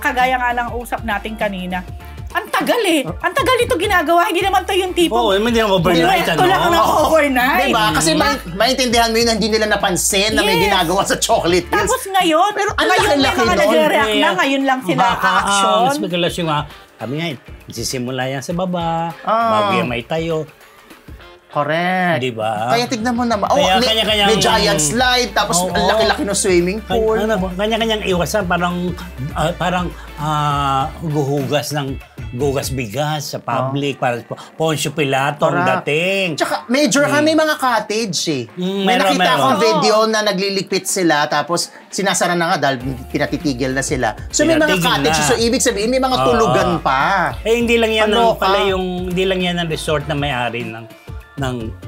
Kagaya nga lang usap natin kanina. Ang tagal Ang tagal ito ginagawa. Hindi naman to yung tipo. Hindi naman overnight. Ito lang ang overnight. Diba? Kasi maintindihan mo yun na hindi nila napansin na may ginagawa sa Chocolate Hills. Tapos ngayon, may mga nagre-react na. Ngayon lang sila action. Spekulasyon nga. Kami nga, sisimula yan sa baba. Bago yan may tayo. Correct. Diba? Kaya tignan mo naman. May giant slide, tapos laki-laki ng swimming pool. Kanya-kanyang iwasan, parang guhugas ng gugas bigas sa public. Para Poncio Pilato ang dating. Tsaka major kami mga cottage eh. May nakita akong video na nagliligpit sila tapos sinasara na nga dahil pinatitigil na sila. So may mga cottage. So ibig sabihin may mga tulugan pa. Hindi lang yan hindi lang yan ang resort na may-ari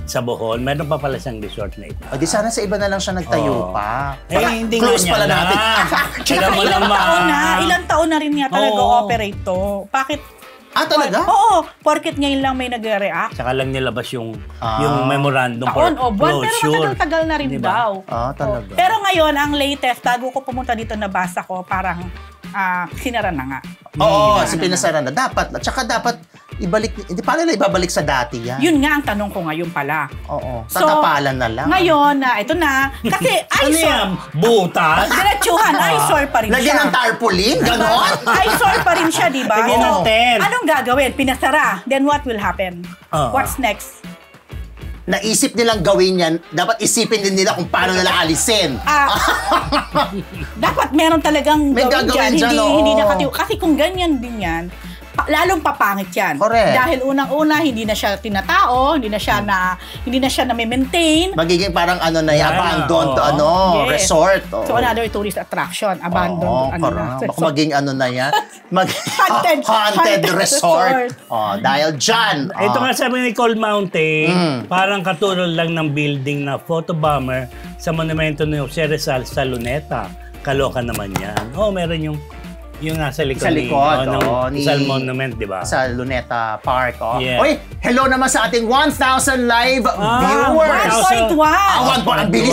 sa Bohol. Meron pa pala siyang resort na ito. O di sana sa iba na lang siya nagtayo pa. Hindi close pala natin. Ilang taon na rin yata nag-ooperate to. Bakit? Talaga? Oo. Porket ngayon lang may nagre-react. Saka lang nilabas yung memorandum for buwan, closure. pero matagal na rin daw. Talaga. Pero ngayon, ang latest, bago ko pumunta dito, nabasa ko, parang sinara na nga. Pinasara na. Dapat. Tsaka dapat ibalik, hindi pa nila ibabalik sa dati yan. Yun nga ang tanong ko ngayon pala. Tatapalan na lang. Ngayon, ito na, kasi eyesore. Butas? Diretsuhan, eyesore pa rin siya. Lagyan ng tarpaulin? Ganon? Eyesore pa rin siya, di ba? Lagyan ng tent. Anong gagawin? Pinasara. Then what will happen? What's next? Naisip nilang gawin yan, dapat isipin din nila kung paano nila alisin. Dapat meron talagang gawin dyan. Hindi nakatiw. Kasi kung ganyan din yan, lalong papangit yan. Correct. Dahil unang-una, hindi na siya tinatao, hindi na siya na-maintain. Magiging parang abandoned resort. So another tourist attraction, abandoned. Baka maging na yan. Haunted resort. Dahil dyan. Ito nga sabi ni Cold Mountain, parang katulad lang ng building na photobomber sa monumento ni Jose Rizal sa Luneta. Kaloka naman yan. Meron yung nasa likod. Sa likod, sa monument, di ba? Sa Luneta Park, Yeah. Oy, hello naman sa ating 1,000 live viewers. 1.1. Ang bilis.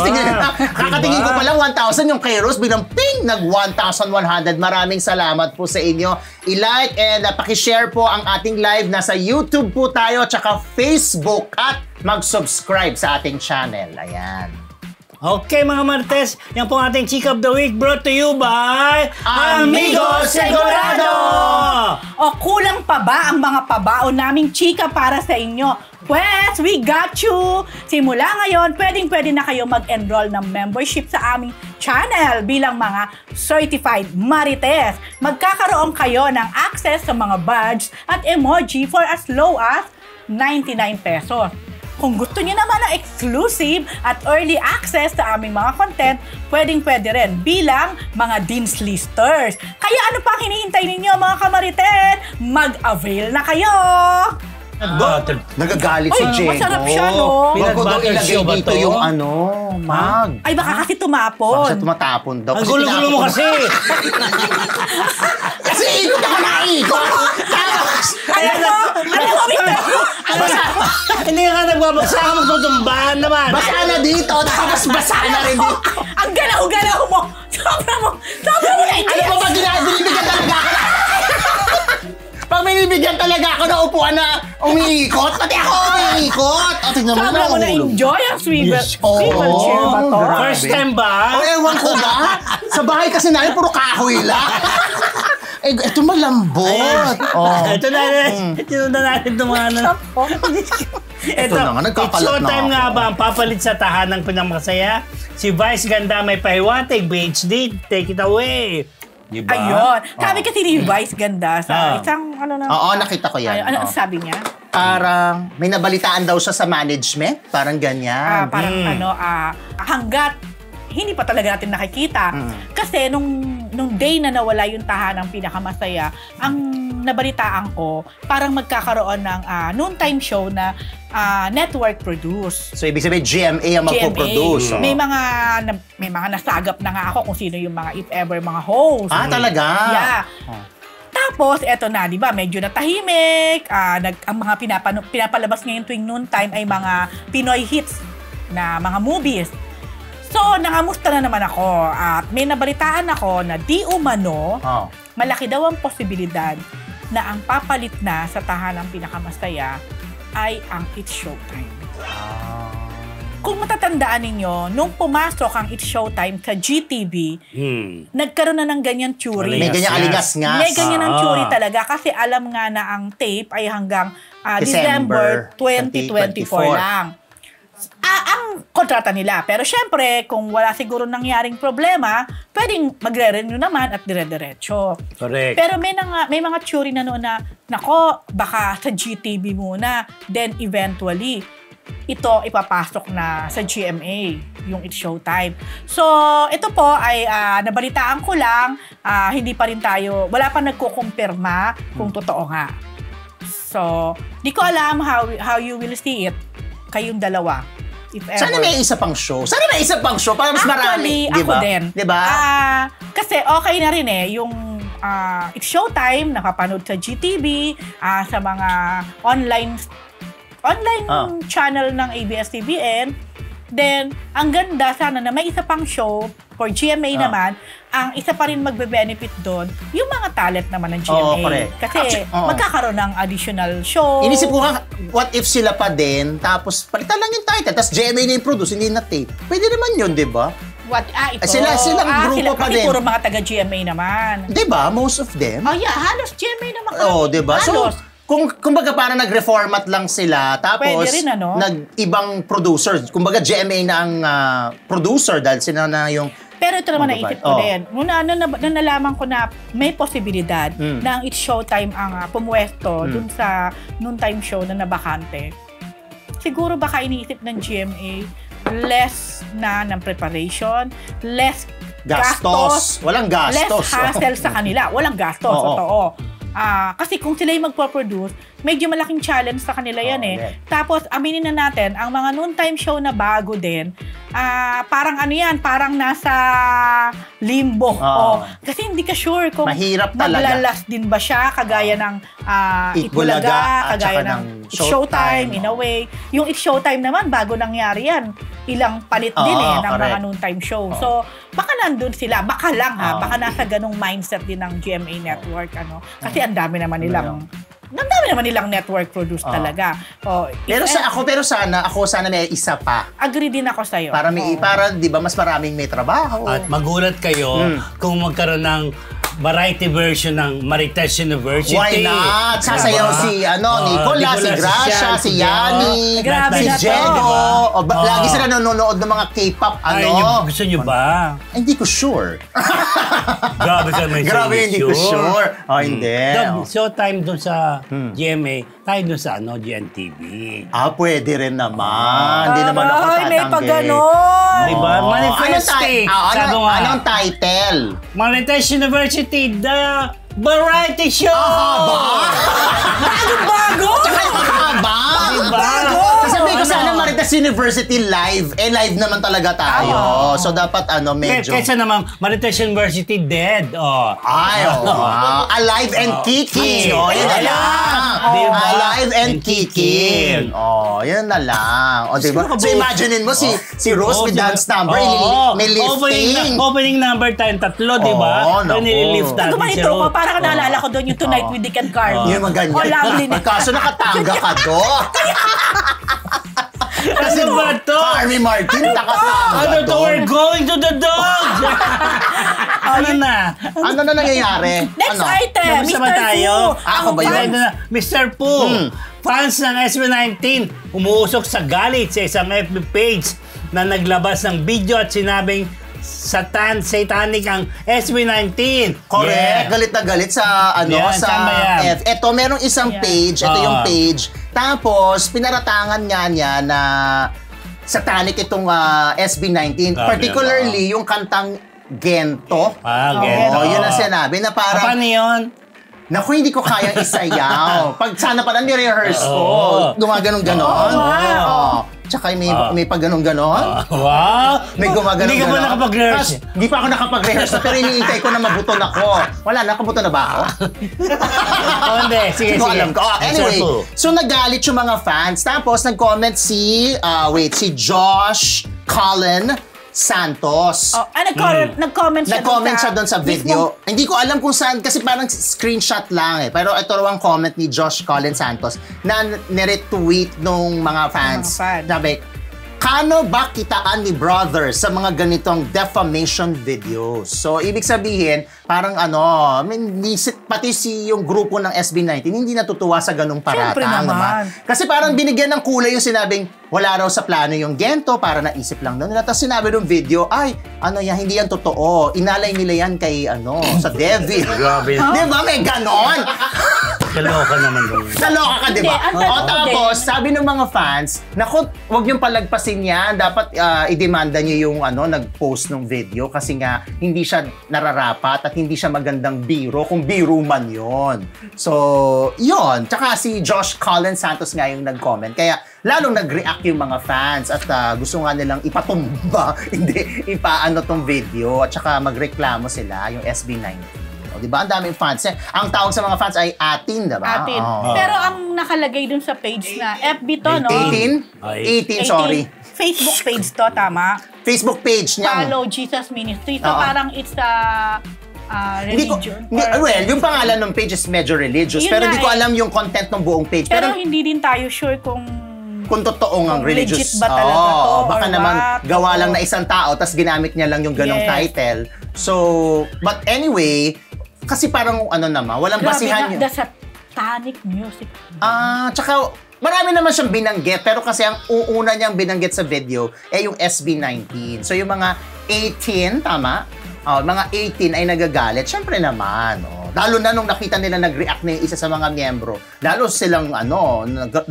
Kakatingin ko pa lang 1,000 yung kay Rose, bilang ping, nag 1,100. Maraming salamat po sa inyo. I-like and pakishare po ang ating live. Nasa YouTube po tayo, tsaka Facebook, at mag-subscribe sa ating channel. Ayan. Okay mga Marites, yan po ating Chika of the Week brought to you by Amigo Segurado! Kulang pa ba ang mga pabaon naming chika para sa inyo? Pues, we got you! Simula ngayon, pwedeng-pwede na kayo mag-enroll ng membership sa aming channel bilang mga certified Marites. Magkakaroon kayo ng access sa mga badge at emoji for as low as 99 pesos. Kung gusto niyo naman ng exclusive at early access sa aming mga content, pwedeng-pwede rin bilang mga Dean's Listers. Kaya ano pa hinihintay ninyo mga kamarites? Mag-avail na kayo! Nagagalit si Jego. Masarap siya, no? Wag ko daw ilagay dito yung mag. Ay, baka kasi tumapon. Baka siya tumatapon daw. Ang gulo-gulo mo kasi. Kasi ikot ako na ikot. Hindi ka nagbabasa ka, magtutumbahan naman. Basa na dito, tapos basa na rin dito. Ang galaw-galaw mo. Sobra mo na ito. Ano ba binibigyan talaga ako na? Pag binibigyan talaga ako na upuan na umiikot, pati ako umiikot. Tingnan mo Sobra mo na enjoy ang swivel chair ba to? First time ba? Ewan ko ba? Sa bahay kasi namin, puro kahoy lang. Ito malambot. Ito na natin itong mga Ito na nga, nagkakalat na showtime nga ba ang papalit sa tahanang pinakamasaya? Si Vice Ganda may pahiwatig, BHD, take it away. Diba? Ayun. Sabi kasi ni Vice Ganda sa isang nakita ko yan. Ano sabi niya? Parang may nabalitaan daw siya sa management. Parang ganyan. Hanggat hindi pa talaga natin nakikita. Kasi nung day na nawala yung tahanang pinakamasaya, ang nabalitaan ko, parang magkakaroon ng noontime show na network produce. So, ibig sabihin, GMA ang magpo-produce. May mga nasagap na nga ako kung sino yung mga if ever mga host. Talaga? Yeah. Tapos, eto na, di ba, medyo natahimik. Ang mga pinapalabas ngayon tuwing noontime ay mga Pinoy hits na mga movies. So, nangamusta na naman ako at may nabalitaan ako na di umano, malaki daw ang posibilidad na ang papalit na sa tahanang pinakamasaya ay ang It's Showtime. Kung matatandaan ninyo, nung pumasok ang It's Showtime sa GTV, nagkaroon na ng ganyan theory. May ganyan aligas-ngas. May ganyan ang theory talaga kasi alam nga na ang tape ay hanggang December 2024 lang. ang kontrata nila. Pero syempre, kung wala siguro nangyaring problema, pwedeng magre-renew naman at dire-diretso. Correct. Pero may mga theory na noon na, nako, baka sa GTV muna, then eventually, ito ipapasok na sa GMA, yung It's Showtime. So, ito po ay nabalitaan ko lang, hindi pa rin tayo, wala pa nagkukumpirma kung totoo nga. So, di ko alam how you will see it, kayong dalawa. If ever. Sana may isa pang show. Para mas marami. Actually, ako din. Diba? Kasi okay na rin yung It's Showtime, nakapanood sa GTV, sa mga online channel ng ABS-CBN. Then, ang ganda sana na may isa pang show for GMA naman, ang isa pa rin magbe-benefit doon, yung mga talent naman ng GMA. Kasi magkakaroon ng additional show. Inisip ko nga, what if sila pa din, tapos palitan lang yung title, tapos GMA na yung produce, hindi na tape. Pwede naman yun, di ba? Ito. Silang grupo pa din. Puro mga taga-GMA naman. Di ba? Most of them. Oh yeah, halos GMA naman. Di ba? So, kumbaga parang nag-reformat lang sila, tapos rin, nag-ibang producer. Kumbaga GMA na ang producer dahil sila na yung... Pero ito naman naisip ko din. Nung nalaman ko na may posibilidad na ang It's Showtime ang pumuwesto dun sa noontime show na nabakante. Siguro baka iniisip ng GMA less na ng preparation, less gastos. Walang gastos. Less hassle sa kanila. Walang gastos, totoo. Kasi kung sila yung magpo-produce, medyo malaking challenge sa kanila yan Tapos, aminin na natin, ang mga noontime show na bago din, parang parang nasa limbo. Kasi hindi ka sure kung maglalas din ba siya, kagaya ng Itbulaga, kagaya ng It's Showtime, in a way. Yung It's Showtime naman, bago nangyari yan, ilang palit din ng mga noontime show. So, baka nandun sila, baka lang baka nasa ganong mindset din ng GMA Network. Kasi ang dami naman nilang network produce talaga. Pero sana may isa pa. Agree din ako sa'yo. Para 'di ba mas maraming may trabaho. At magulat kayo kung magkaroon ng variety version ng Marites University. Why not? Sasayaw si Nicola, si Gracia, si Yani, si Jego. Lagi sila nanonood ng mga K-pop. Gusto nyo ba? Hindi ko sure. Grabe hindi ko sure. Hindi. Showtime dun sa GMA, tayo dun sa GNTV. Pwede rin naman. Hindi naman ako tatanggi. May pag-ganon. Diba? Manifesting. Anong title? Marites University, the variety show! Bago! Tsaka haba! Bago! Sabi ko sana Marites University live. Live naman talaga tayo. So dapat medyo... Kaysa naman, Marites University dead. Alive and kicking. Yan na lang. Alive and kicking. Yan na lang. Diba? So imaginein mo si Rose with dance number, may lifting. Opening number tayong tatlo, diba? Nililift natin si Rose. Parang naalala ko doon yung Tonight with Dick and Carly. Yung mga ganyan. Kaso nakatanga ka doon. Kasi ba ito? Carly Martin, nakatanga doon. We're going to the dogs! Ano na nangyayari? Next item, Mr. Fu. Ako ba yun? Mr. Fu. Fans ng SB19 umuusok sa galit sa isang FB page na naglabas ng video at sinabing satanic ang SB19. Correct. Galit na galit sa Ito, merong isang page. Ito yung page. Tapos, pinaratangan nga niya na satanic itong SB19. Particularly, yung kantang Gento. Gento. Yun ang sinabi na parang... Paano yun? Naku, hindi ko kayang isayaw. Pag sana pala ni-rehearse ko, gumaganon-ganon. Tsaka may pag ganon-ganon. Wow! May gumaganon-ganon. Hindi ka ba nakapag-rehearse? Hindi pa ako nakapag-rehearse, pero iniintay ko na mabuton ako. Wala, nakabuton na ba ako? Hindi, sige. Alam ko. Anyway, so nagalit yung mga fans. Tapos nag-comment si Josh Colin Santos. Nag-comment siya doon sa video. Hindi ko alam kung saan, kasi parang screenshot lang Pero ito raw ang comment ni Josh Colin Santos na niretweet nung mga fans. Sabi, Kano ba kitaan ni brother sa mga ganitong defamation videos? So, ibig sabihin, parang pati yung grupo ng SB19, hindi natutuwa sa ganung paratang. Siyempre naman. Kasi parang binigyan ng kulay yung sinabing, wala raw sa plano yung Gento, para naisip lang nila. Tapos sinabi ng video, hindi yan totoo. Inalay nila yan kay, sa devil. Grabe. Di ba? May ganon. Kaloka naman doon. Naloka ka, di ba? Tapos, sabi ng mga fans, naku, huwag niyong palagpasin yan. Dapat idemanda niyo yung nag-post ng video kasi nga hindi siya nararapat at hindi siya magandang biro kung biro man yon. So, yon. Tsaka si Josh Colin Santos nga yung nag-comment. Kaya, lalong nag-react yung mga fans at gusto nga nilang ipatumba, hindi tong video at saka magreklamo sila, yung SB19. Diba? Ang daming fans. Ang tawag sa mga fans ay Atin, diba? Atin. Pero ang nakalagay dun sa page na FB to, no? 18, sorry. Facebook page to, tama? Facebook page niya. Follow Jesus Ministry. So parang it's a religion. Yung pangalan ng page is medyo religious. Pero hindi ko alam yung content ng buong page. Pero hindi din tayo sure kung totoo ng religious. Legit ba talaga to? Baka naman gawa lang na isang tao tapos ginamit niya lang yung ganong title. So, but anyway, kasi parang walang basihan yun. The satanic music. Tsaka marami naman siyang binanggit, pero kasi ang uuna niyang binanggit sa video ay yung SB19. So yung mga 18, tama? Mga 18 ay nagagalit. Siyempre naman, lalo na nung nakita nila nag-react na yung isa sa mga miyembro. Lalo silang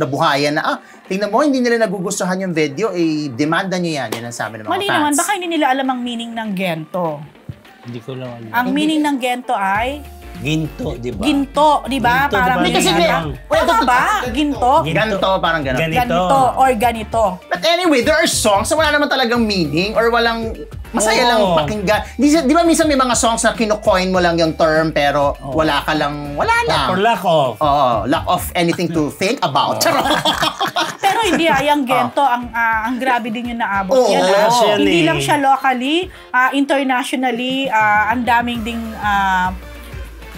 nabuhayan na, tingnan mo, hindi nila nagugustuhan yung video, demanda niyo yan. Yan ang sabi ng mga fans. Mali naman, baka hindi nila alam ang meaning ng Gento. Hindi ko lang alam. Ang meaning ng Gento ay? Ginto, di ba? Ginto, di ba? Parang kasi tama ba? Ginto? Ganito, parang gano'n. Ganito or ganito. But anyway, there are songs na wala naman talagang meaning or walang masaya lang pakinggan. Di ba minsan may mga songs na kino-coin mo lang yung term pero wala lang. Or lack of. Lack of anything to think about. Pero hindi, yung Gento, ang grabe din yung naabot yan. Hindi lang siya locally, internationally, ang daming ding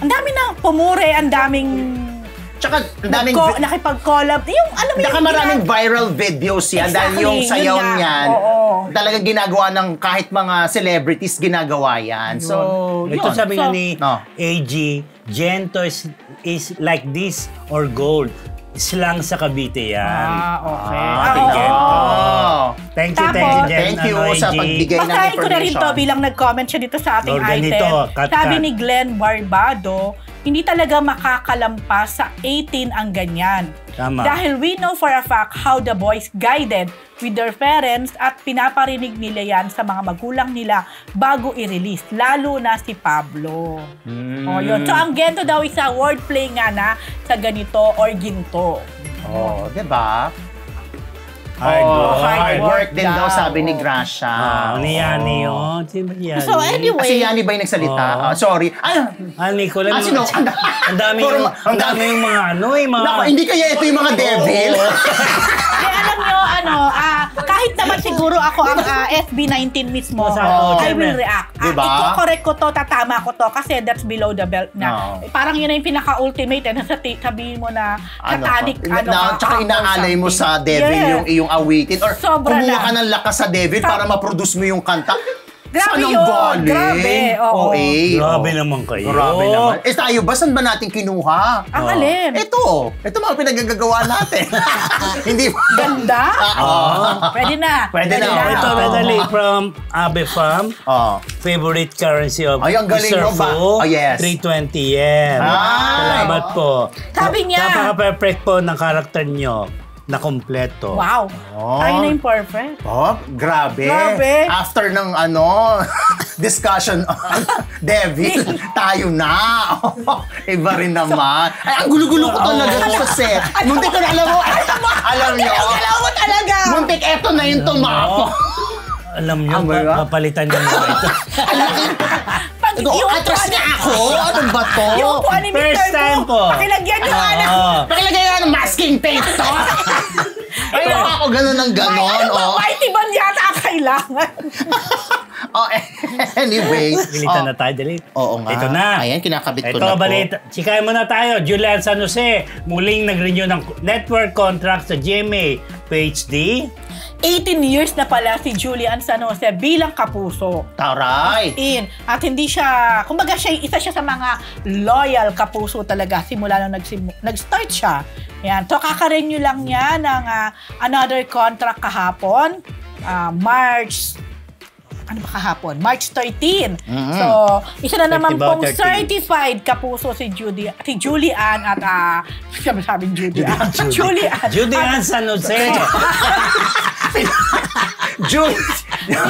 ang daming na pumure, ang daming tsaka ang daming nakipag-collab. Yung alam mo yung maraming viral videos yan dahil yung sayaw niyan. Talagang ginagawa ng kahit mga celebrities ginagawa yan. So, ito sabi nga ni AG, Gento is like this or gold. Slang sa Cavite yan. Okay. Thank you, sa pagbigay ng information. Basahin ko na rin to bilang nag-comment siya dito sa ating item. Sabi ni Glenn Barbado, hindi talaga makakalampas sa 18 ang ganyan. Tama. Dahil we know for a fact how the boys guided with their parents at pinaparinig nila yan sa mga magulang nila bago i-release. Lalo na si Pablo. Yun. So, ang Gento daw is a wordplay nga na sa ganito or ginto. Diba? Hard work din daw, sabi ni Gracia. Ni Yani yun. So anyway. Kasi Yani ba yung nagsalita? Sorry. Ani ko lang. Ang dami yung mga Naku, hindi kaya ito yung mga devil? Alam nyo, kahit naman siguro ako ang SB19 mismo, I will react. Diba? Iko-correct ko to, tatama ko to, kasi that's below the belt na. Parang yun na yung pinaka-ultimate, sabihin mo na satanic, tsaka inaalay mo sa devil yung iyong awitin or kumuha ka ng lakas sa devil para ma-produce mo yung kanta. Grabe yun. Grabe. Grabe naman kayo. Grabe naman. Tayo ba? Saan ba natin kinuha? Ang alin? Ito mga pinagagagawa natin. Hindi ba? Ganda? Pwede na. Ito, medali from Abe Farm. Favorite currency of Surfo. 320 yen. Salamat po. Sabi niya. Napaka-perfect po ng karakter nyo na kompleto. Wow. Tayo na yung perfect. Grabe. After ng discussion on devil, tayo na. Iba rin naman. Ay, ang gulo-gulo ko talaga sa set. Muntik ko na alam mo. Alam nyo. Alam mo talaga. Muntik, eto na yung tumapo. Alam nyo, papalitan nyo na ito. Atras na ako? Ano ba to? Yung po ni Mr. First time po. Pakilagyan nyo Pakilagyan nyo ng masking tape to. Ay, ako ganun ng ganon. Mighty Band yata ang kailangan. kailangan. Oh, anyway. Pilitan na tayo, dali. Oo nga. Ito na. Ayan, kinakabit ko Ito, na po. balita. Chikahin muna tayo. Julian San Jose, muling nag-renew ng network contract sa GMA PhD. 18 years na pala si Julian San Jose bilang kapuso. Taray! At hindi siya, kumbaga isa siya sa mga loyal kapuso talaga simula nung nag-start siya. Yan. So, kaka-renew lang niya ng another contract kahapon. March 13. So, isa na naman pong 13. certified kapuso si Julian at sabi Julian. Julian San Jose.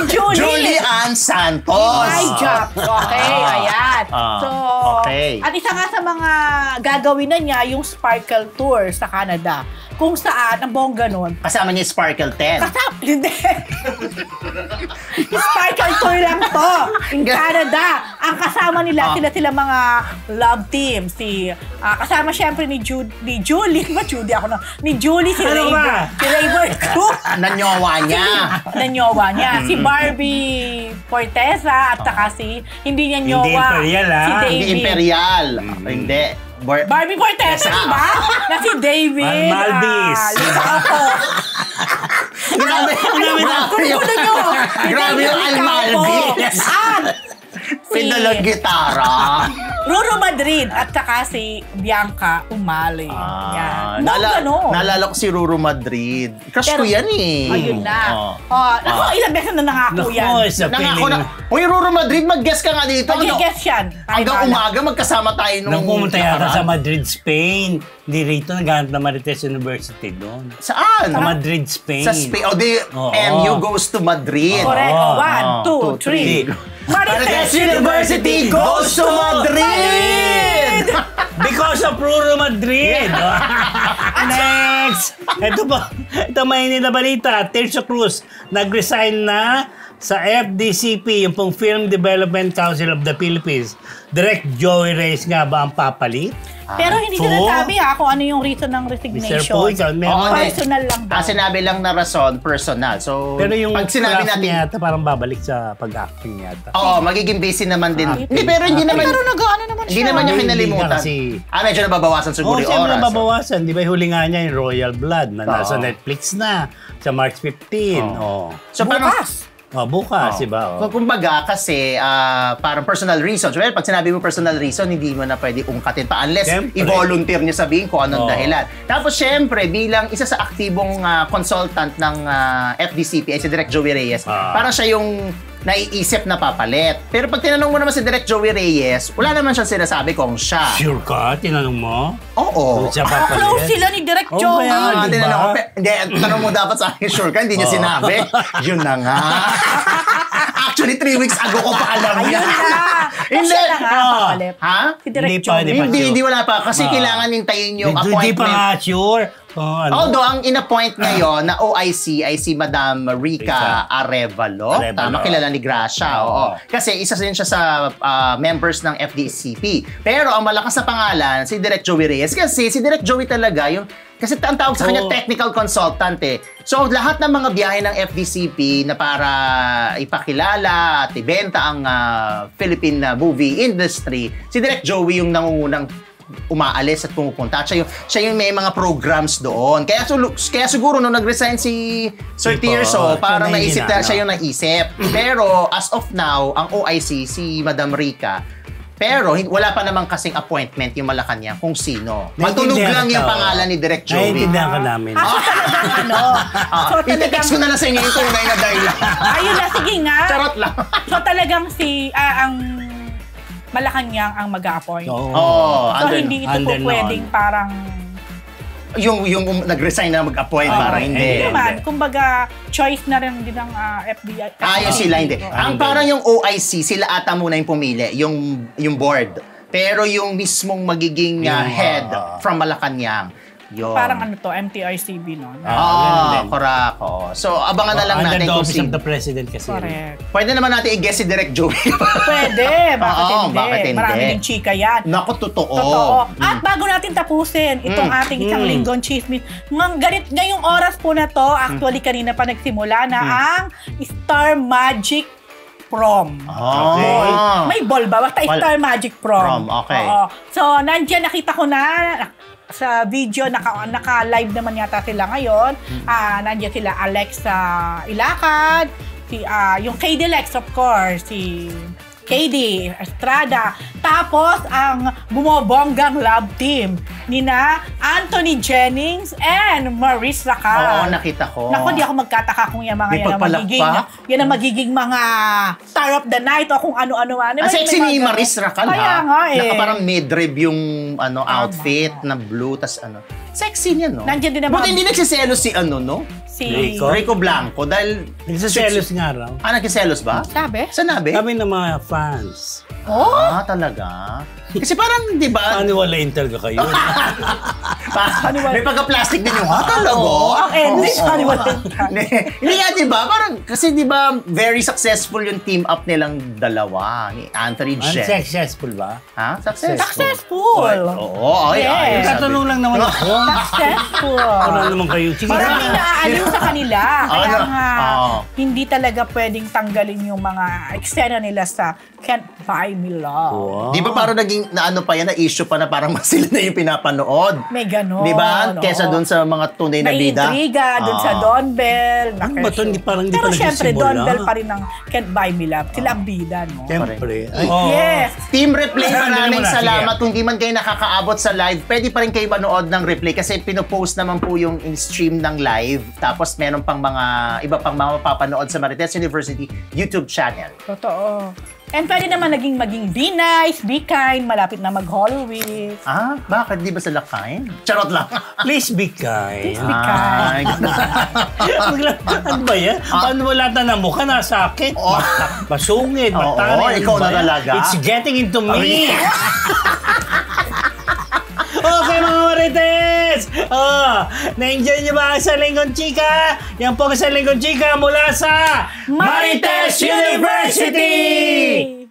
Julian Santos. Hi, Jack. Okay, ayan. So, okay. at isa nga sa mga gagawin na niya, yung Sparkle Tour sa Canada. Kung saan, ang bongga nun, Kasama niya yung Sparkle 10. hindi. Yung Sparkle Tour lang to. In Canada. Ang kasama nila, sila mga love team. Kasama syempre ni Julie. Ni Julie, si Ano Raver. ba? Si Raver Cruz. Nanyowa niya. Nanyowa niya. Si Barbie Forteza at saka hindi niya nyowa. Hindi imperial, Si David. Hindi imperial. Hindi. Barbie Forteza, di ba? Na si David. Malvis. Ako. Grabe. Grabe yung Almalvis. Pinalang gitara. Ruro Madrid at saka si Bianca Umali. Yan. Naalala ko si Ruro Madrid. Crush ko yan eh. Ayun na. Ako, ilang beses na nangako yan. Nangako na. Uy, Ruro Madrid, mag-guess ka nga dito. Mag-guess yan. Hanggang umaga, magkasama tayo nung pumunta yata sa Madrid, Spain. Hindi rito, naghanap na Marites University doon. Saan? Sa Madrid, Spain. Sa Spain. O di, MU goes to Madrid. Correct. 1, 2, 3. Marites University goes to Madrid! Because of Ruro Madrid. Next! Ito mainit na balita. Tercio Cruz, nag-resign na sa FDCP, yung pong Film Development Council of the Philippines. Direct Joey Reyes nga ba ang papalit? Pero hindi ko nasabi kung ano yung reason ng resignation. Personal lang daw. Sinabi lang na rason, personal. So, pero yung pag sinabi natin yata, parang babalik sa pag-acting yata. Oo, magiging busy naman din. Hindi, pero hindi naman. Pero nag-ano naman siya. Hindi naman niya kinalimutan. Medyo nababawasan siguro yung oras. Oo, nababawasan. Di ba huli nga niya yung Royal Blood na nasa Netflix na sa March 15. So, bukas. Bukas, diba? Kumbaga, kasi parang personal reasons. Well, pag sinabi mo personal reason, hindi mo na pwede ungkatin pa unless i-volunteer niya sabihin kung anong dahilan. Tapos, syempre, bilang isa sa aktibong consultant ng FDCP, ay si Direk Joey Reyes, parang siya yung naiisip na papalit. Pero pag tinanong mo naman si Direk Joey Reyes, wala naman siyang sinasabi kung siya. Sure ka? Tinanong mo? Oo. Siya papalit? Close sila ni Direk Joey. Hindi, tanong mo dapat sa akin, sure ka? Hindi niya sinabi. Yun na nga. Actually, 3 weeks ago ko pa alam yan. Hindi. Siya na nga papalit. Ha? Si Direk Joey. Hindi, wala pa. Kasi kailangan hintayin yung appointment. Hindi pa nga sure. Although, ang in-appoint ngayon na OIC ay si Madam Rica Arevalo. Tama, kilala ni Gracia. Oo. Kasi isa din siya sa members ng FDCP. Pero ang malakas na pangalan, si Direk Joey Reyes. Kasi si Direk Joey talaga, kasi ang tawag sa kanya technical consultant eh. So, lahat ng mga biyahe ng FDCP na para ipakilala at ibenta ang Philippine movie industry, si Direk Joey yung nangungunang umaalis at pumupunta. At siya yung may mga programs doon. Kaya siguro nung nag-resign si Sir Tirso, parang naisip na siya yung naisip. Pero as of now, ang OIC, si Madam Rica, pero wala pa naman kasing appointment yung Malacanang kung sino. Matunog lang yung pangalan ni Direk Joey. Naiintindihan ka namin. So talagang I-text ko na lang sa inyo yung tunay na dahilan. Ayun na, sige nga. Charot lang. So talagang ang Malacanang ang mag-a-appoint. So hindi ito po pwedeng parang yung nag-resign na mag-appoint, parang hindi. Hindi naman. Kumbaga, choice na rin din ng FBI. Yung sila, hindi. Ang parang yung OIC, sila ata muna yung pumili, yung board. Pero yung mismong magiging head from Malacanang, Yun. Parang ano to, MTRCB, no? Correct. So, abangan na lang natin kung kung of the President kasi. Correct. Pwede naman natin i-guess si Direk Joey. Pwede. Bakit hindi? Marami ding chika yan. Naku, totoo. At bago natin tapusin itong ating isang linggong chismis, ngayong oras po na to, actually kanina pa nagsimula na ang Star Magic Prom. Okay. May ball ba? Basta Star Magic Prom. Okay. So, nandiyan nakita ko na sa video, naka-live naman yata sila ngayon. Nandiyan sila Alexa Ilacad, yung KD Lex, of course, si KD Estrada. Tapos, ang bumobonggang love team nina Anthony Jennings and Maurice Racal. Oo, nakita ko. Naku, di ako magkataka kung yan mga yan ang magiging mga star of the night o kung ano-ano. Ang sexy ni Maurice Racal, Kaya nga eh. Naka parang mid-rib yung outfit na blue, tas sexy niya, no? Nandiyan din naman. Buti hindi nagsiselos si no? Si Rico Blanco dahil... Nagsiselos nga raw. Nagsiselos ba? Sabi? Sanabi? Kami ng mga fans. Talaga? Kasi parang, di ba? Paniwalain talaga kayo. May pagka-plastic din yung, talaga? Ang ending, paniwalain ka. Hindi nga, di ba? Parang, kasi di ba, very successful yung team up nilang dalawa. Ni Anthony Jen. Unsuccessful ba? Ha? Successful! Oo, Yes. Tatanong lang naman ako. Successful! Ano naman kayo? Sige Parang na. inaaliw sa kanila. Kaya nga, Oo. hindi talaga pwedeng tanggalin yung mga eksena nila sa Can't Buy Me Love. Wow. Di ba parang naging, na issue pa na parang mas sila na yung pinapanood? May ganon. Di ba? Kesa dun sa mga tunay na bida. May intriga dun sa Don Bell. Ano ba ito? Parang hindi Pero pa syempre, nagsisimula. Don Bell pa rin ang Can't Buy Me Love. Sila ang bida, no? Siyempre. Yes. Team Replay, maraming Sige. salamat. Kung di man kayo nakakaabot sa live, pwede pa rin kayo manood ng replay kasi pinopost naman po yung stream ng live. Tapos meron pang mga iba pang mga mapapanood sa Marites University YouTube channel. Totoo. And pwede naman maging be nice, be kind, malapit na mag-Holy Week. Bakit? Di ba sila kind? Charot lang. Please be kind. Please be kind. Ano ba yan? Paano wala na mukha nasa akin? Masungit, matarik. Ikaw na talaga. It's getting into me. Okay mga Marites! Na-enjoy nyo ba sa Linggong Chika? Yan po sa Linggong Chika mula sa Marites University!